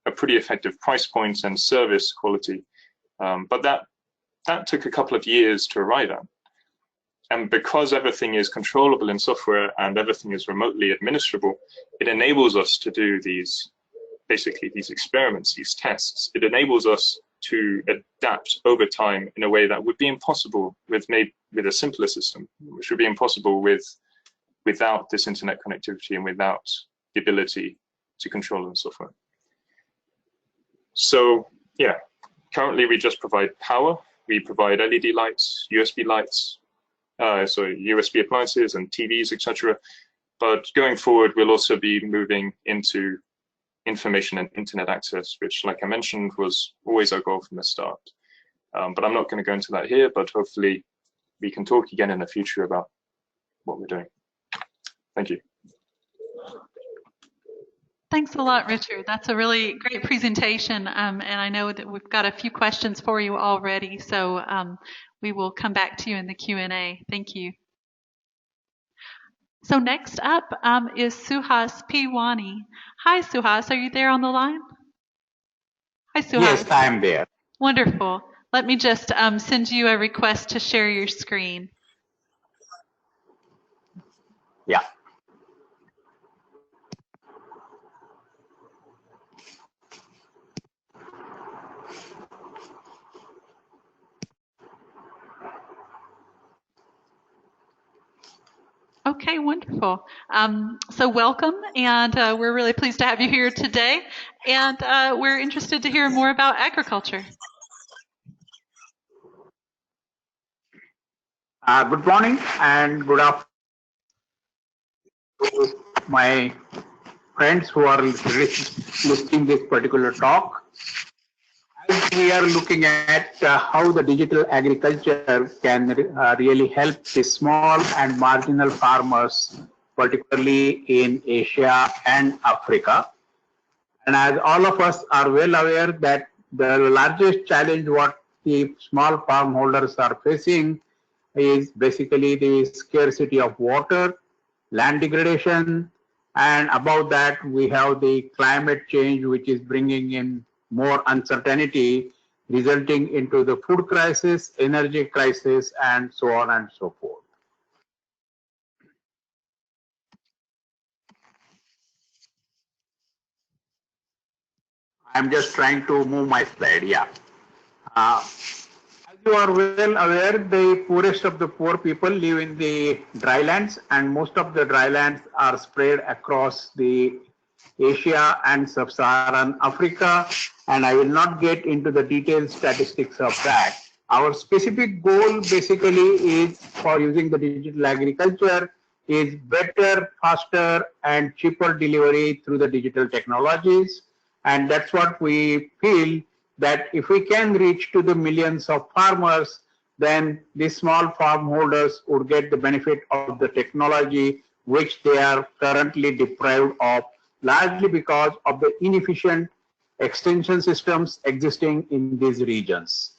a pretty effective price point and service quality. But that took a couple of years to arrive at. And because everything is controllable in software and everything is remotely administrable, it enables us to do these experiments, these tests. It enables us to adapt over time in a way that would be impossible with a simpler system, which would be impossible without this internet connectivity and without the ability to control the software. So yeah, currently we just provide power. We provide LED lights, USB lights, USB appliances and TVs, etc. But going forward, we'll also be moving into information and internet access, which, like I mentioned, was always our goal from the start. But I'm not going to go into that here, but hopefully we can talk again in the future about what we're doing. Thank you. Thanks a lot, Richard. That's a really great presentation, and I know that we've got a few questions for you already, so we will come back to you in the Q&A. Thank you. So next up is Suhas P. Wani. Hi, Suhas. Are you there on the line? Hi, Suhas. Yes, I am there. Wonderful. Let me just send you a request to share your screen. Yeah. Okay, wonderful. So welcome, and we're really pleased to have you here today, and we're interested to hear more about agriculture. Good morning and good afternoon to my friends who are listening this particular talk. As we are looking at how the digital agriculture can really help the small and marginal farmers, particularly in Asia and Africa. And as all of us are well aware that the largest challenge what the small farm holders are facing is basically the scarcity of water, land degradation, and above that we have the climate change, which is bringing in more uncertainty, resulting into the food crisis, energy crisis, and so on and so forth. I'm just trying to move my slide, yeah. As you are well aware, the poorest of the poor people live in the drylands, and most of the drylands are spread across the Asia and Sub-Saharan Africa, and I will not get into the detailed statistics of that. Our specific goal basically is for using the digital agriculture is better, faster, and cheaper delivery through the digital technologies. And that's what we feel that if we can reach to the millions of farmers, then the small farm holders would get the benefit of the technology which they are currently deprived of, largely because of the inefficient extension systems existing in these regions.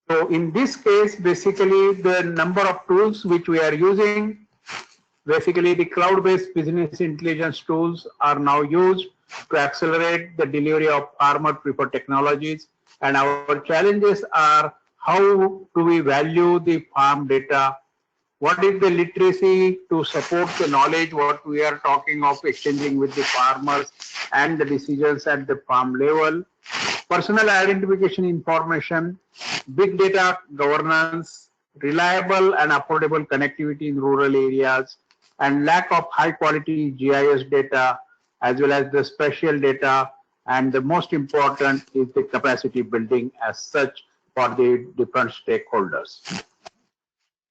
So in this case, basically the number of tools which we are using, basically the cloud-based business intelligence tools are now used to accelerate the delivery of farmer preferred technologies. And our challenges are how do we value the farm data? What is the literacy to support the knowledge what we are talking of exchanging with the farmers and the decisions at the farm level? Personal identification information, big data governance, reliable and affordable connectivity in rural areas, and lack of high quality GIS data, as well as the spatial data, and the most important is the capacity building as such for the different stakeholders.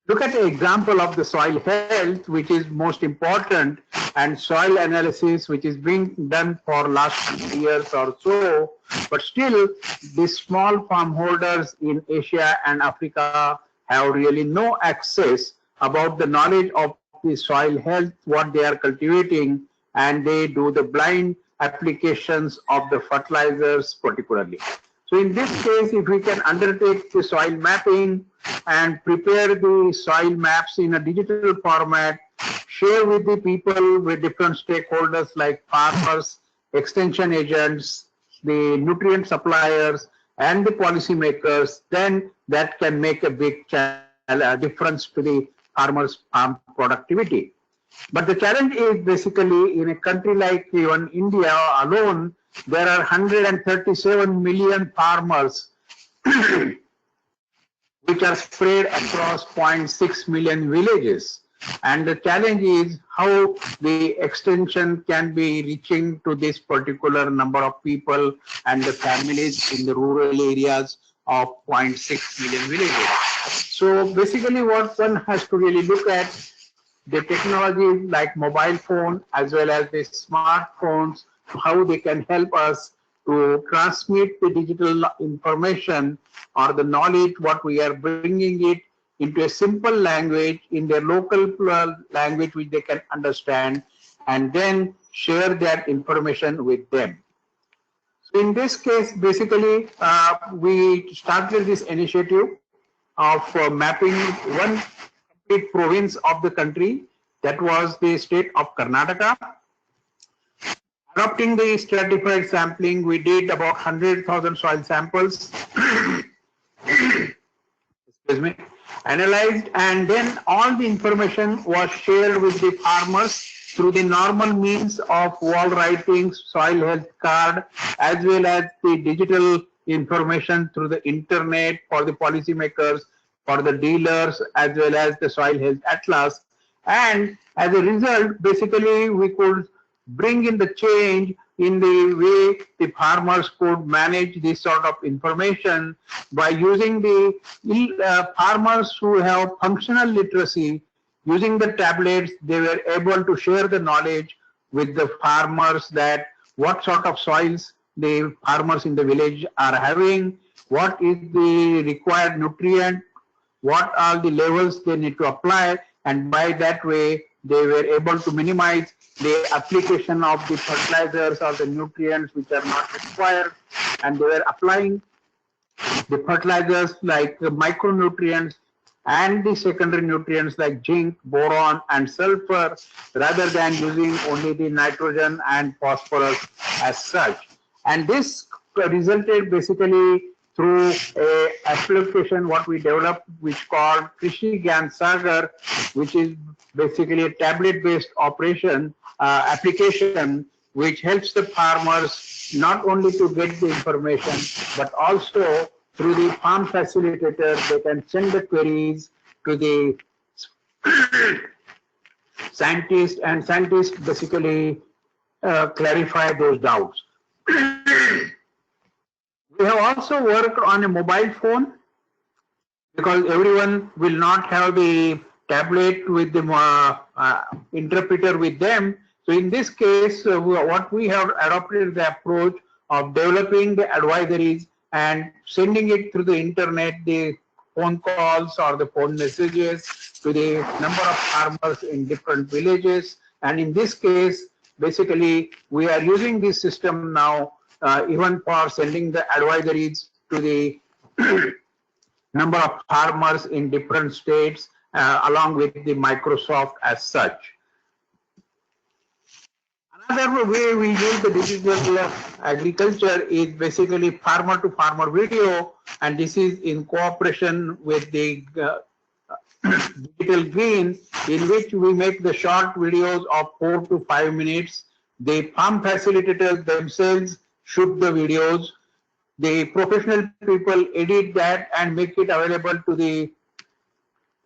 Look at the example of the soil health, which is most important, and soil analysis, which is being done for last years or so, but still the small farm holders in Asia and Africa have really no access about the knowledge of the soil health, what they are cultivating, and they do the blind applications of the fertilizers particularly. So in this case, if we can undertake the soil mapping and prepare the soil maps in a digital format, share with the people, with different stakeholders like farmers, extension agents, the nutrient suppliers, and the policymakers, then that can make a big difference to the farmers' farm productivity. But the challenge is basically in a country like even India alone, there are 137 million farmers which are spread across 0.6 million villages. And the challenge is how the extension can be reaching to this particular number of people and the families in the rural areas of 0.6 million villages. So basically what one has to really look at, the technology like mobile phone as well as the smartphones how they can help us to transmit the digital information or the knowledge what we are bringing it into a simple language in their local language which they can understand, and then share that information with them. So in this case, basically, we started this initiative of mapping one complete province of the country, that was the state of Karnataka. Adopting the stratified sampling, we did about 100,000 soil samples, excuse me, analyzed, and then all the information was shared with the farmers through the normal means of wall writing, soil health card, as well as the digital information through the internet for the policymakers, for the dealers, as well as the soil health atlas. And as a result, basically, we could bring in the change in the way the farmers could manage this sort of information by using the farmers who have functional literacy. Using the tablets, they were able to share the knowledge with the farmers that what sort of soils the farmers in the village are having, what is the required nutrient, what are the levels they need to apply, and by that way they were able to minimize the application of the fertilizers or the nutrients which are not required, and they were applying the fertilizers like the micronutrients and the secondary nutrients like zinc, boron, and sulfur, rather than using only the nitrogen and phosphorus as such. And this resulted basically through a application what we developed, which called Freschi Sagar, which is basically a tablet-based application, which helps the farmers not only to get the information, but also through the farm facilitator, they can send the queries to the scientists, and scientists basically clarify those doubts. We have also worked on a mobile phone, because everyone will not have the tablet with the interpreter with them. So in this case, what we have adopted is the approach of developing the advisories and sending it through the internet, the phone calls or the phone messages to the number of farmers in different villages. And in this case, basically, we are using this system now even for sending the advisories to the number of farmers in different states along with the Microsoft as such. Another way we use the digital agriculture is basically farmer-to-farmer video, and this is in cooperation with the Digital Green, in which we make the short videos of 4 to 5 minutes. The farm facilitators themselves shoot the videos. The professional people edit that and make it available to the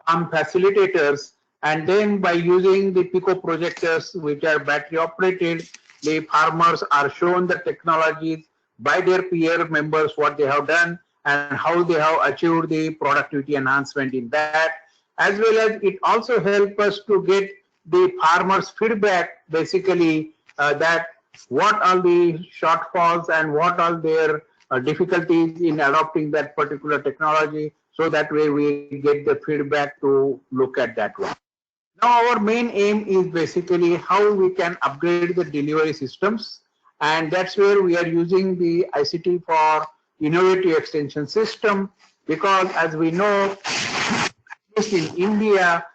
farm facilitators. And then by using the Pico projectors, which are battery operated, the farmers are shown the technologies by their peer members, what they have done and how they have achieved the productivity enhancement in that. As well as it also helps us to get the farmers' feedback, basically that what are the shortfalls and what are their difficulties in adopting that particular technology, so that way we get the feedback to look at that one. Now our main aim is basically how we can upgrade the delivery systems, and that's where we are using the ICT for innovative extension system, because as we know, at least in India,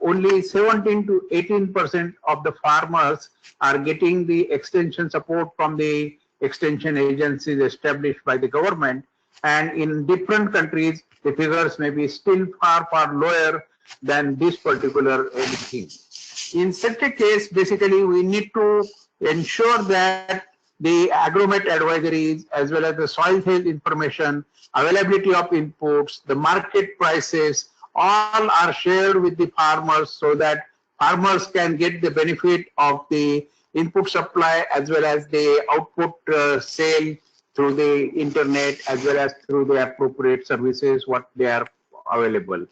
only 17 to 18% of the farmers are getting the extension support from the extension agencies established by the government, and in different countries the figures may be still far lower than this particular thing. In such a case, basically we need to ensure that the Agromet advisories as well as the soil health information, availability of inputs, the market prices, all are shared with the farmers, so that farmers can get the benefit of the input supply as well as the output sale through the internet, as well as through the appropriate services what they are available.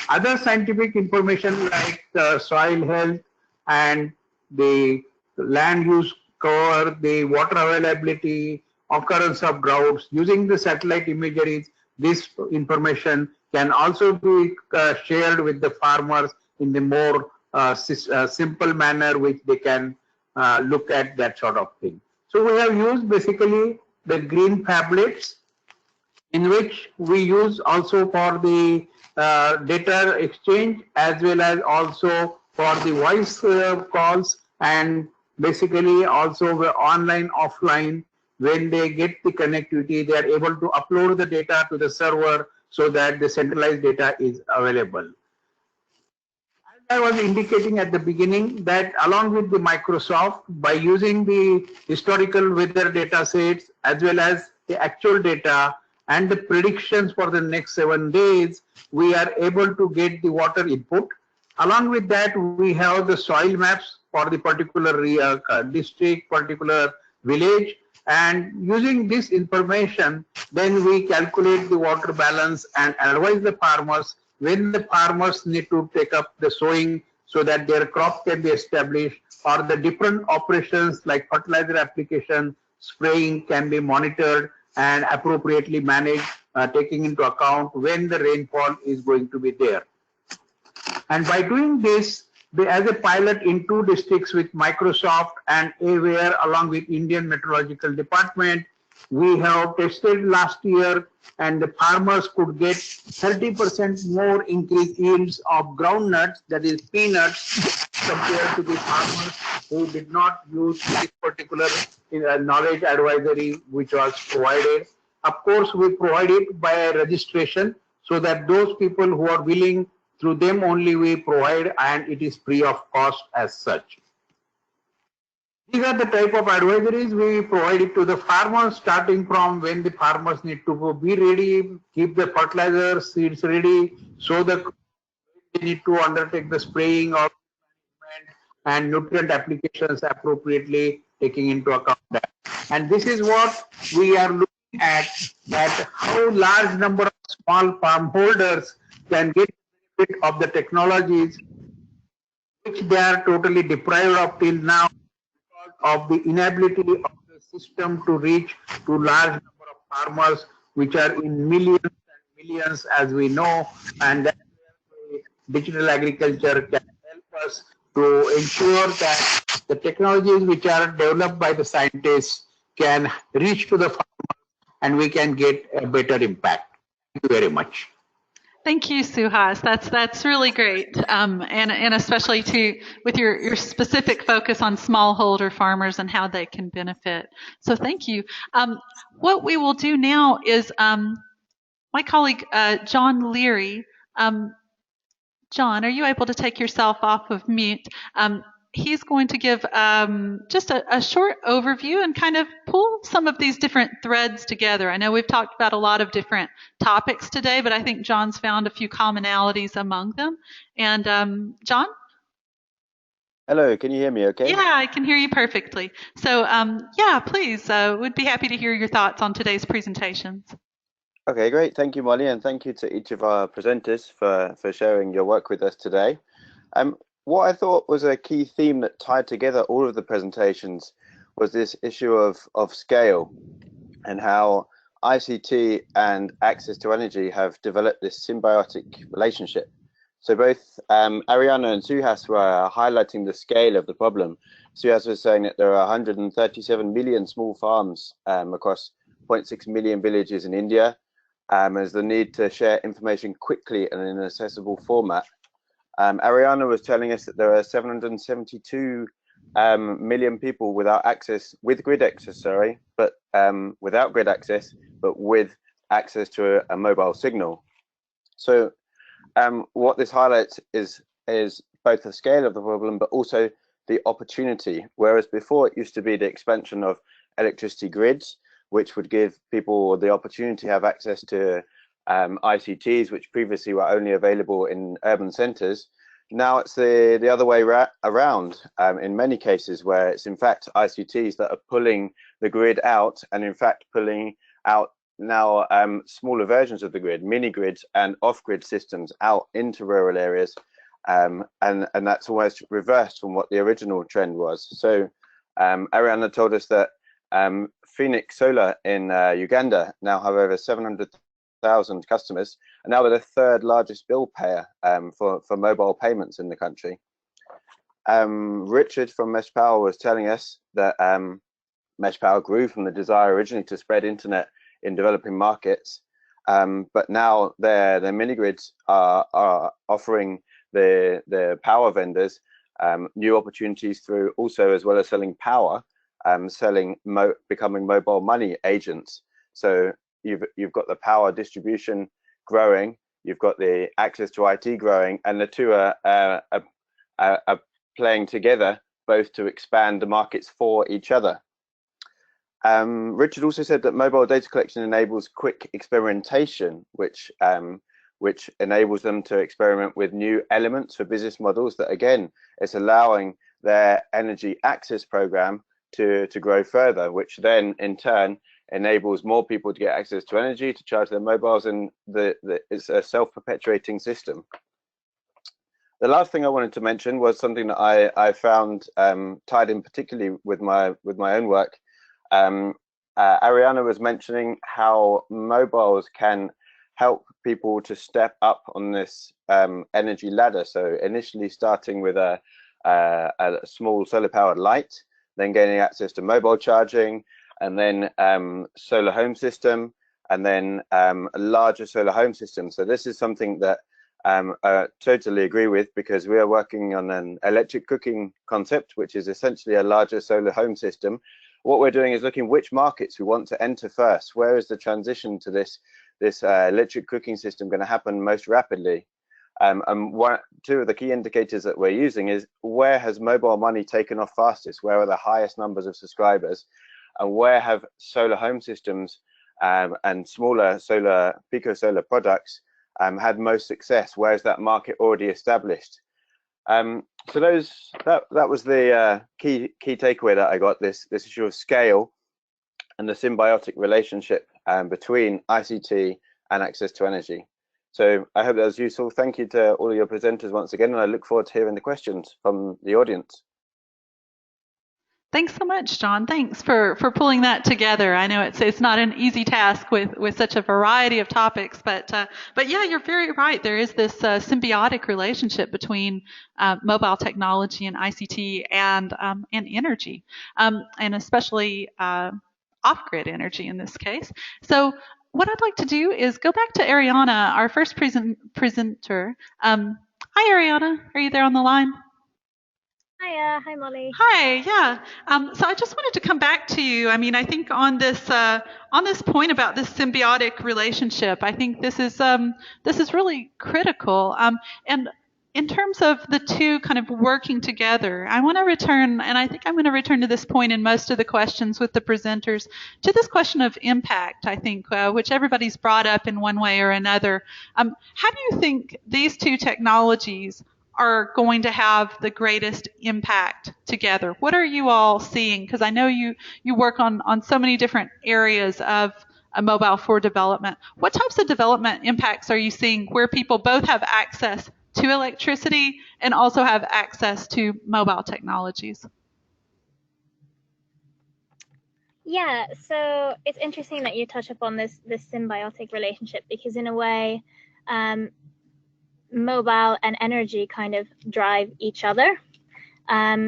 Other scientific information like soil health and the land use cover the water availability, occurrence of droughts. Using the satellite imageries, this information can also be shared with the farmers in the more simple manner, which they can look at that sort of thing. So we have used basically the green phablets, in which we use also for the data exchange, as well as also for the voice calls, and basically also the online, offline. When they get the connectivity, they are able to upload the data to the server so that the centralized data is available. I was indicating at the beginning that along with the Microsoft, by using the historical weather data sets as well as the actual data and the predictions for the next 7 days, we are able to get the water input. Along with that, we have the soil maps for the particular district, particular village, and using this information, then we calculate the water balance and advise the farmers when the farmers need to take up the sowing so that their crop can be established, or the different operations like fertilizer application, spraying can be monitored and appropriately managed, taking into account when the rainfall is going to be there. And by doing this, as a pilot in 2 districts with Microsoft and AWARE along with Indian Meteorological Department, we have tested last year, and the farmers could get 30% more increased yields of groundnuts, that is peanuts, compared to the farmers who did not use this particular knowledge advisory which was provided. Of course, we provide it by a registration so that those people who are willing, through them only we provide, and it is free of cost as such. These are the type of advisories we provide it to the farmers, starting from when the farmers need to be ready, keep the fertilizer, seeds ready, so that they need to undertake the spraying or and nutrient applications appropriately, taking into account that. And this is what we are looking at, that how large number of small farm holders can get benefit of the technologies which they are totally deprived of till now, of the inability of the system to reach to large number of farmers, which are in millions and millions, as we know, and that's where digital agriculture can help us to ensure that the technologies which are developed by the scientists can reach to the farmers and we can get a better impact. Thank you very much. Thank you, Suhas. That's really great, and especially too with your specific focus on smallholder farmers and how they can benefit. So thank you. What we will do now is my colleague John Leary. John, are you able to take yourself off of mute? He's going to give just a short overview and kind of pull some of these different threads together. I know we've talked about a lot of different topics today, but I think John's found a few commonalities among them. And John? Hello, can you hear me okay? Yeah, I can hear you perfectly. So yeah, please, we'd be happy to hear your thoughts on today's presentations. Okay, great. Thank you, Molly, and thank you to each of our presenters for sharing your work with us today. What I thought was a key theme that tied together all of the presentations was this issue of scale, and how ICT and access to energy have developed this symbiotic relationship. So both Arianna and Suhas were highlighting the scale of the problem. Suhas was saying that there are 137 million small farms across 0.6 million villages in India. There's the need to share information quickly and in an accessible format. Arianna was telling us that there are 772 million people without access, with grid access, sorry, but without grid access, but with access to a mobile signal. So what this highlights is both the scale of the problem, but also the opportunity. Whereas before it used to be the expansion of electricity grids, which would give people the opportunity to have access to ICTs, which previously were only available in urban centres. Now it's the other way around in many cases, where it's in fact ICTs that are pulling the grid out, and in fact pulling out now smaller versions of the grid, mini grids and off-grid systems out into rural areas, and that's almost reversed from what the original trend was. So Arianna told us that Phoenix Solar in Uganda now have over 700,000 customers, and now they're the third largest bill payer for mobile payments in the country. Richard from Mesh Power was telling us that Mesh Power grew from the desire originally to spread internet in developing markets, but now their mini grids are offering the power vendors new opportunities through also, as well as selling power, becoming mobile money agents. So you've got the power distribution growing, you've got the access to IT growing, and the two are playing together both to expand the markets for each other. Richard also said that mobile data collection enables quick experimentation, which enables them to experiment with new elements for business models that, again, it's allowing their energy access program to grow further, which then in turn enables more people to get access to energy, to charge their mobiles, and it's a self-perpetuating system. The last thing I wanted to mention was something that I found tied in particularly with my own work. Arianna was mentioning how mobiles can help people to step up on this energy ladder. So initially starting with a small solar powered light, then gaining access to mobile charging, and then solar home system, and then a larger solar home system. So this is something that I totally agree with, because we are working on an electric cooking concept, which is essentially a larger solar home system. What we're doing is looking which markets we want to enter first. Where is the transition to this electric cooking system going to happen most rapidly? And two of the key indicators that we're using is where has mobile money taken off fastest? Where are the highest numbers of subscribers? And where have solar home systems and smaller pico solar products had most success? Where is that market already established? So that was the key takeaway that I got. This issue of scale and the symbiotic relationship between ICT and access to energy. So I hope that was useful. Thank you to all of your presenters once again, and I look forward to hearing the questions from the audience. Thanks so much, John. Thanks for pulling that together. I know it's not an easy task with such a variety of topics, but yeah, you're very right. There is this symbiotic relationship between mobile technology and ICT and energy, and especially off-grid energy in this case. So what I'd like to do is go back to Arianna, our first presenter. Hi, Arianna. Are you there on the line? Hi Molly. Hi, yeah. So I just wanted to come back to you. I mean, I think on this point about this symbiotic relationship, I think this is really critical. And in terms of the two kind of working together, I want to return, and I think I'm going to return to this point in most of the questions with the presenters, to this question of impact, I think, which everybody's brought up in one way or another. How do you think these two technologies are going to have the greatest impact together? What are you all seeing? Because I know you work on so many different areas of a mobile for development. What types of development impacts are you seeing where people both have access to electricity and also have access to mobile technologies? Yeah, so it's interesting that you touch upon this symbiotic relationship, because in a way, mobile and energy kind of drive each other.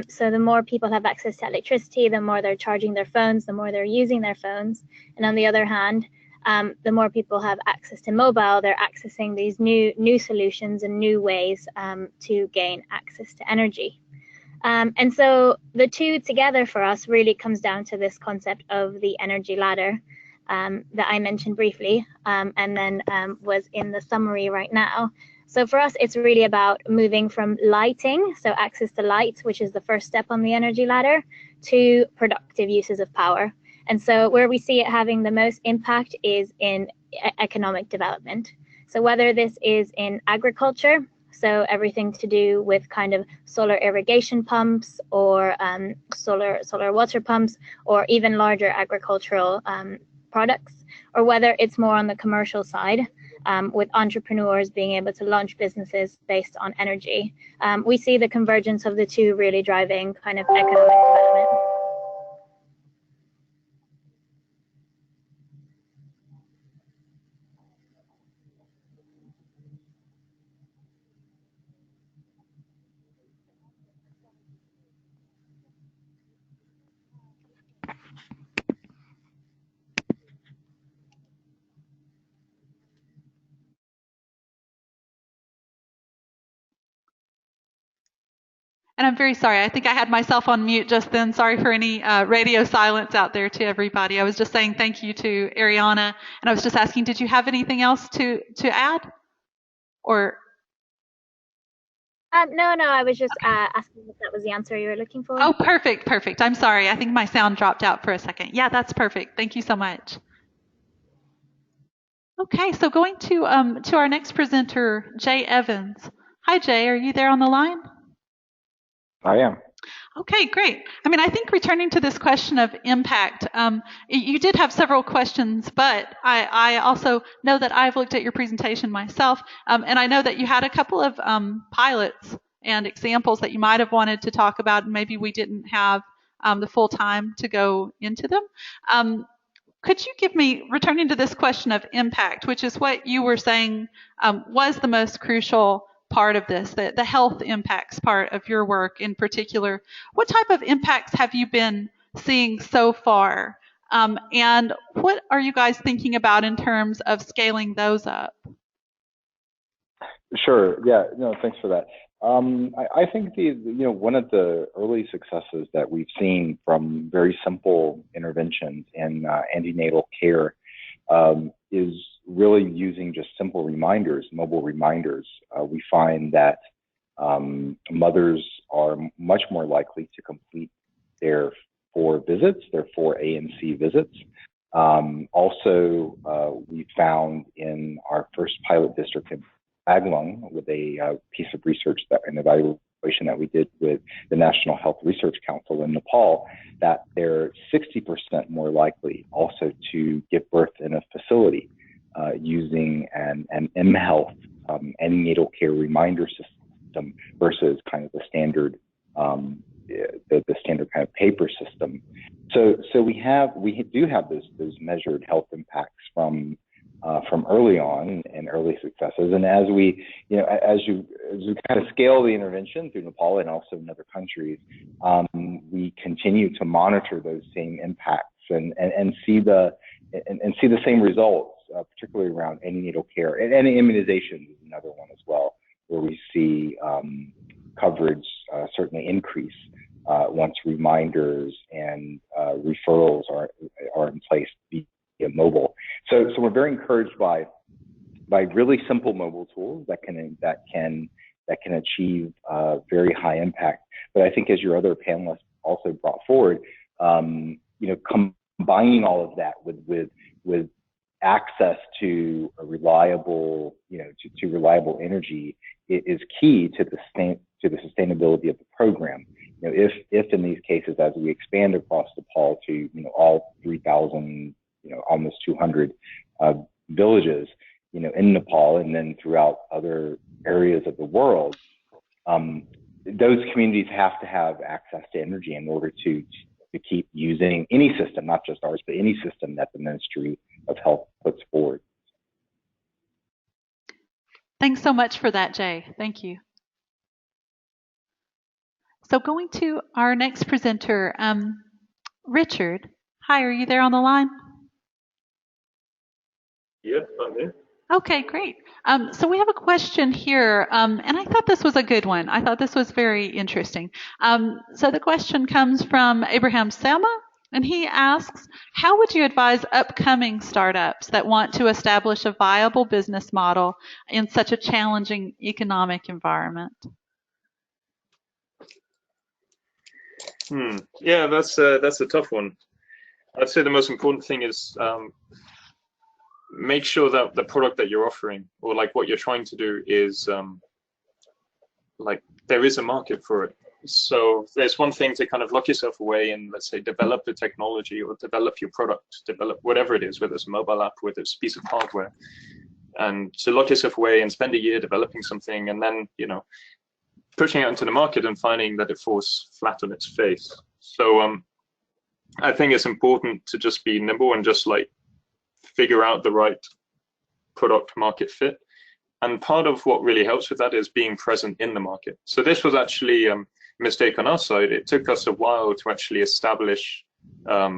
So the more people have access to electricity, the more they're charging their phones, the more they're using their phones. And on the other hand, the more people have access to mobile, they're accessing these new solutions and new ways to gain access to energy. And so the two together for us really comes down to this concept of the energy ladder that I mentioned briefly, and then was in the summary right now. So for us, it's really about moving from lighting, so access to light, which is the first step on the energy ladder, to productive uses of power. And so where we see it having the most impact is in economic development. So whether this is in agriculture, so everything to do with kind of solar irrigation pumps or solar water pumps, or even larger agricultural products, or whether it's more on the commercial side, with entrepreneurs being able to launch businesses based on energy. We see the convergence of the two really driving kind of economic development. And I'm very sorry. I think I had myself on mute just then. Sorry for any radio silence out there to everybody. I was just saying thank you to Arianna, and I was just asking, did you have anything else to add? Or no, I was just asking if that was the answer you were looking for. Oh, perfect, perfect. I'm sorry. I think my sound dropped out for a second. Yeah, that's perfect. Thank you so much. Okay, so going to our next presenter, Jay Evans. Hi, Jay. Are you there on the line? I am. Okay, great. I mean, I think returning to this question of impact, you did have several questions, but I also know that I've looked at your presentation myself, and I know that you had a couple of pilots and examples that you might have wanted to talk about, and maybe we didn't have the full time to go into them. Could you give me, returning to this question of impact, which is what you were saying was the most crucial part of this, the health impacts part of your work in particular, what type of impacts have you been seeing so far? And what are you guys thinking about in terms of scaling those up? Sure. Yeah. No. Thanks for that. I think one of the early successes that we've seen from very simple interventions in antenatal care is really using just simple reminders, mobile reminders. We find that mothers are much more likely to complete their 4 visits, their 4 A&C visits. Also, we found in our first pilot district in Aglung, with a piece of research, an evaluation that we did with the National Health Research Council in Nepal, that they're 60% more likely also to give birth in a facility using an eHealth antenatal care reminder system versus kind of the standard the standard kind of paper system. So we do have those measured health impacts from early on and early successes. And as we kind of scale the intervention through Nepal and also in other countries, we continue to monitor those same impacts and see the same results, particularly around antenatal care and immunization is another one as well, where we see coverage certainly increase once reminders and referrals are in place via mobile. So we're very encouraged by really simple mobile tools that can achieve very high impact. But I think, as your other panelists also brought forward, combining all of that with access to a reliable, to reliable energy is key to the sustainability of the program. If in these cases, as we expand across Nepal to all 3,000, almost 200 villages, in Nepal and then throughout other areas of the world, those communities have to have access to energy in order to keep using any system, not just ours, but any system that the Ministry of Health puts forward. Thanks so much for that, Jay. Thank you. So going to our next presenter, Richard. Hi, are you there on the line? Yep, I'm here. Okay, great. So we have a question here, and I thought this was a good one. I thought this was very interesting. So the question comes from Abraham Selma, and he asks, how would you advise upcoming startups that want to establish a viable business model in such a challenging economic environment? Yeah, that's a tough one. I'd say the most important thing is make sure that the product that you're offering, or like what you're trying to do, is like there is a market for it. So there's one thing to kind of lock yourself away and, let's say, develop the technology or develop your product, develop whatever it is, whether it's a mobile app, whether it's a piece of hardware, and to lock yourself away and spend a year developing something and then, pushing it into the market and finding that it falls flat on its face. So I think it's important to just be nimble and just like figure out the right product market fit. And part of what really helps with that is being present in the market. So this was actually a mistake on our side. It took us a while to actually establish a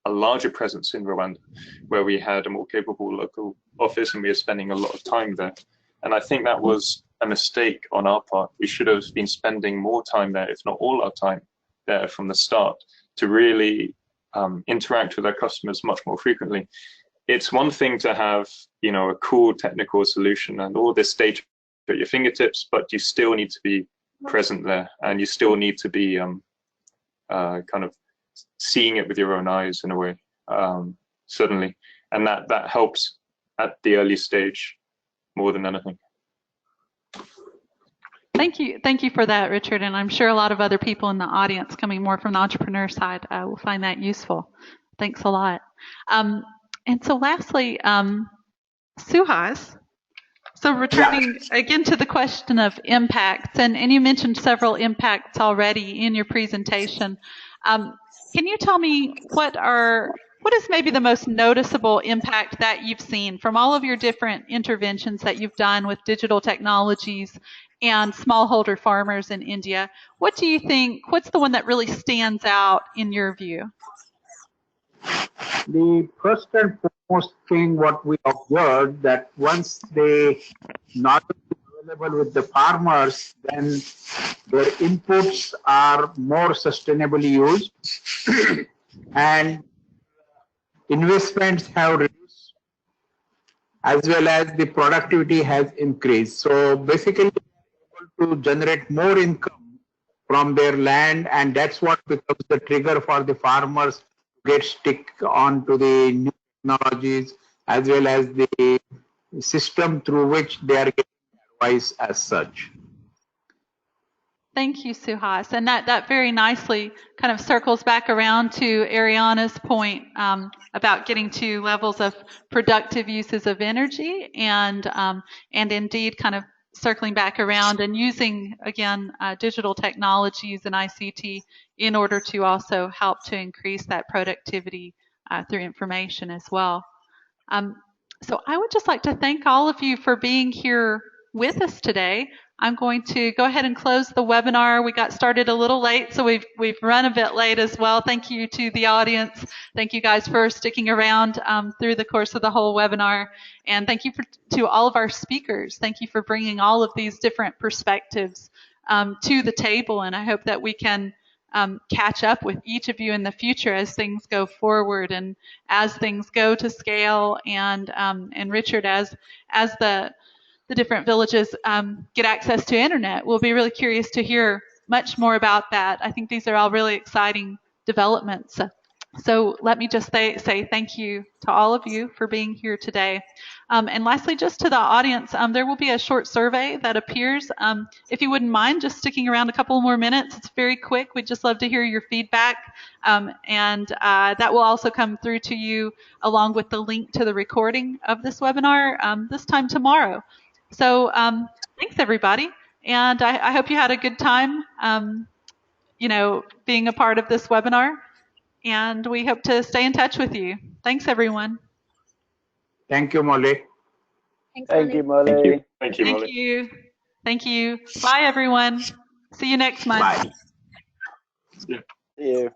larger presence in Rwanda, where we had a more capable local office and we were spending a lot of time there. And I think that was a mistake on our part. We should have been spending more time there, if not all our time there from the start, to really interact with our customers much more frequently. It's one thing to have, you know, a cool technical solution and all this data at your fingertips, but you still need to be present there, and you still need to be kind of seeing it with your own eyes in a way, certainly, and that helps at the early stage more than anything. Thank you for that, Richard, and I'm sure a lot of other people in the audience coming more from the entrepreneur side will find that useful. Thanks a lot. And so lastly, Suhas, so returning again to the question of impacts, and you mentioned several impacts already in your presentation. Can you tell me what is maybe the most noticeable impact that you've seen from all of your different interventions that you've done with digital technologies and smallholder farmers in India? What do you think, what's the one that really stands out in your view? The first and foremost thing what we observed, that once they not available with the farmers, then their inputs are more sustainably used and investments have reduced, as well as the productivity has increased. So basically, they're able to generate more income from their land, and that's what becomes the trigger for the farmers to get stick on to the new technologies, as well as the system through which they are getting advice as such. Thank you, Suhas. And that very nicely kind of circles back around to Arianna's point about getting to levels of productive uses of energy, and indeed kind of circling back around and using, again, digital technologies and ICT in order to also help to increase that productivity through information as well. So I would just like to thank all of you for being here with us today. I'm going to go ahead and close the webinar. We got started a little late, so we've run a bit late as well. Thank you to the audience. Thank you guys for sticking around through the course of the whole webinar. And thank you to all of our speakers. Thank you for bringing all of these different perspectives to the table. And I hope that we can catch up with each of you in the future as things go forward and as things go to scale. And Richard, as the different villages get access to internet. We'll be really curious to hear much more about that. I think these are all really exciting developments. So let me just say thank you to all of you for being here today. And lastly, just to the audience, there will be a short survey that appears. If you wouldn't mind just sticking around a couple more minutes, it's very quick. We'd just love to hear your feedback. And that will also come through to you along with the link to the recording of this webinar this time tomorrow. So thanks, everybody. And I hope you had a good time, being a part of this webinar. And we hope to stay in touch with you. Thanks, everyone. Thank you, Molly. Thank you, Molly. Thank you, Molly. Thank you. Thank you. Bye, everyone. See you next month. Bye. Yeah. See you.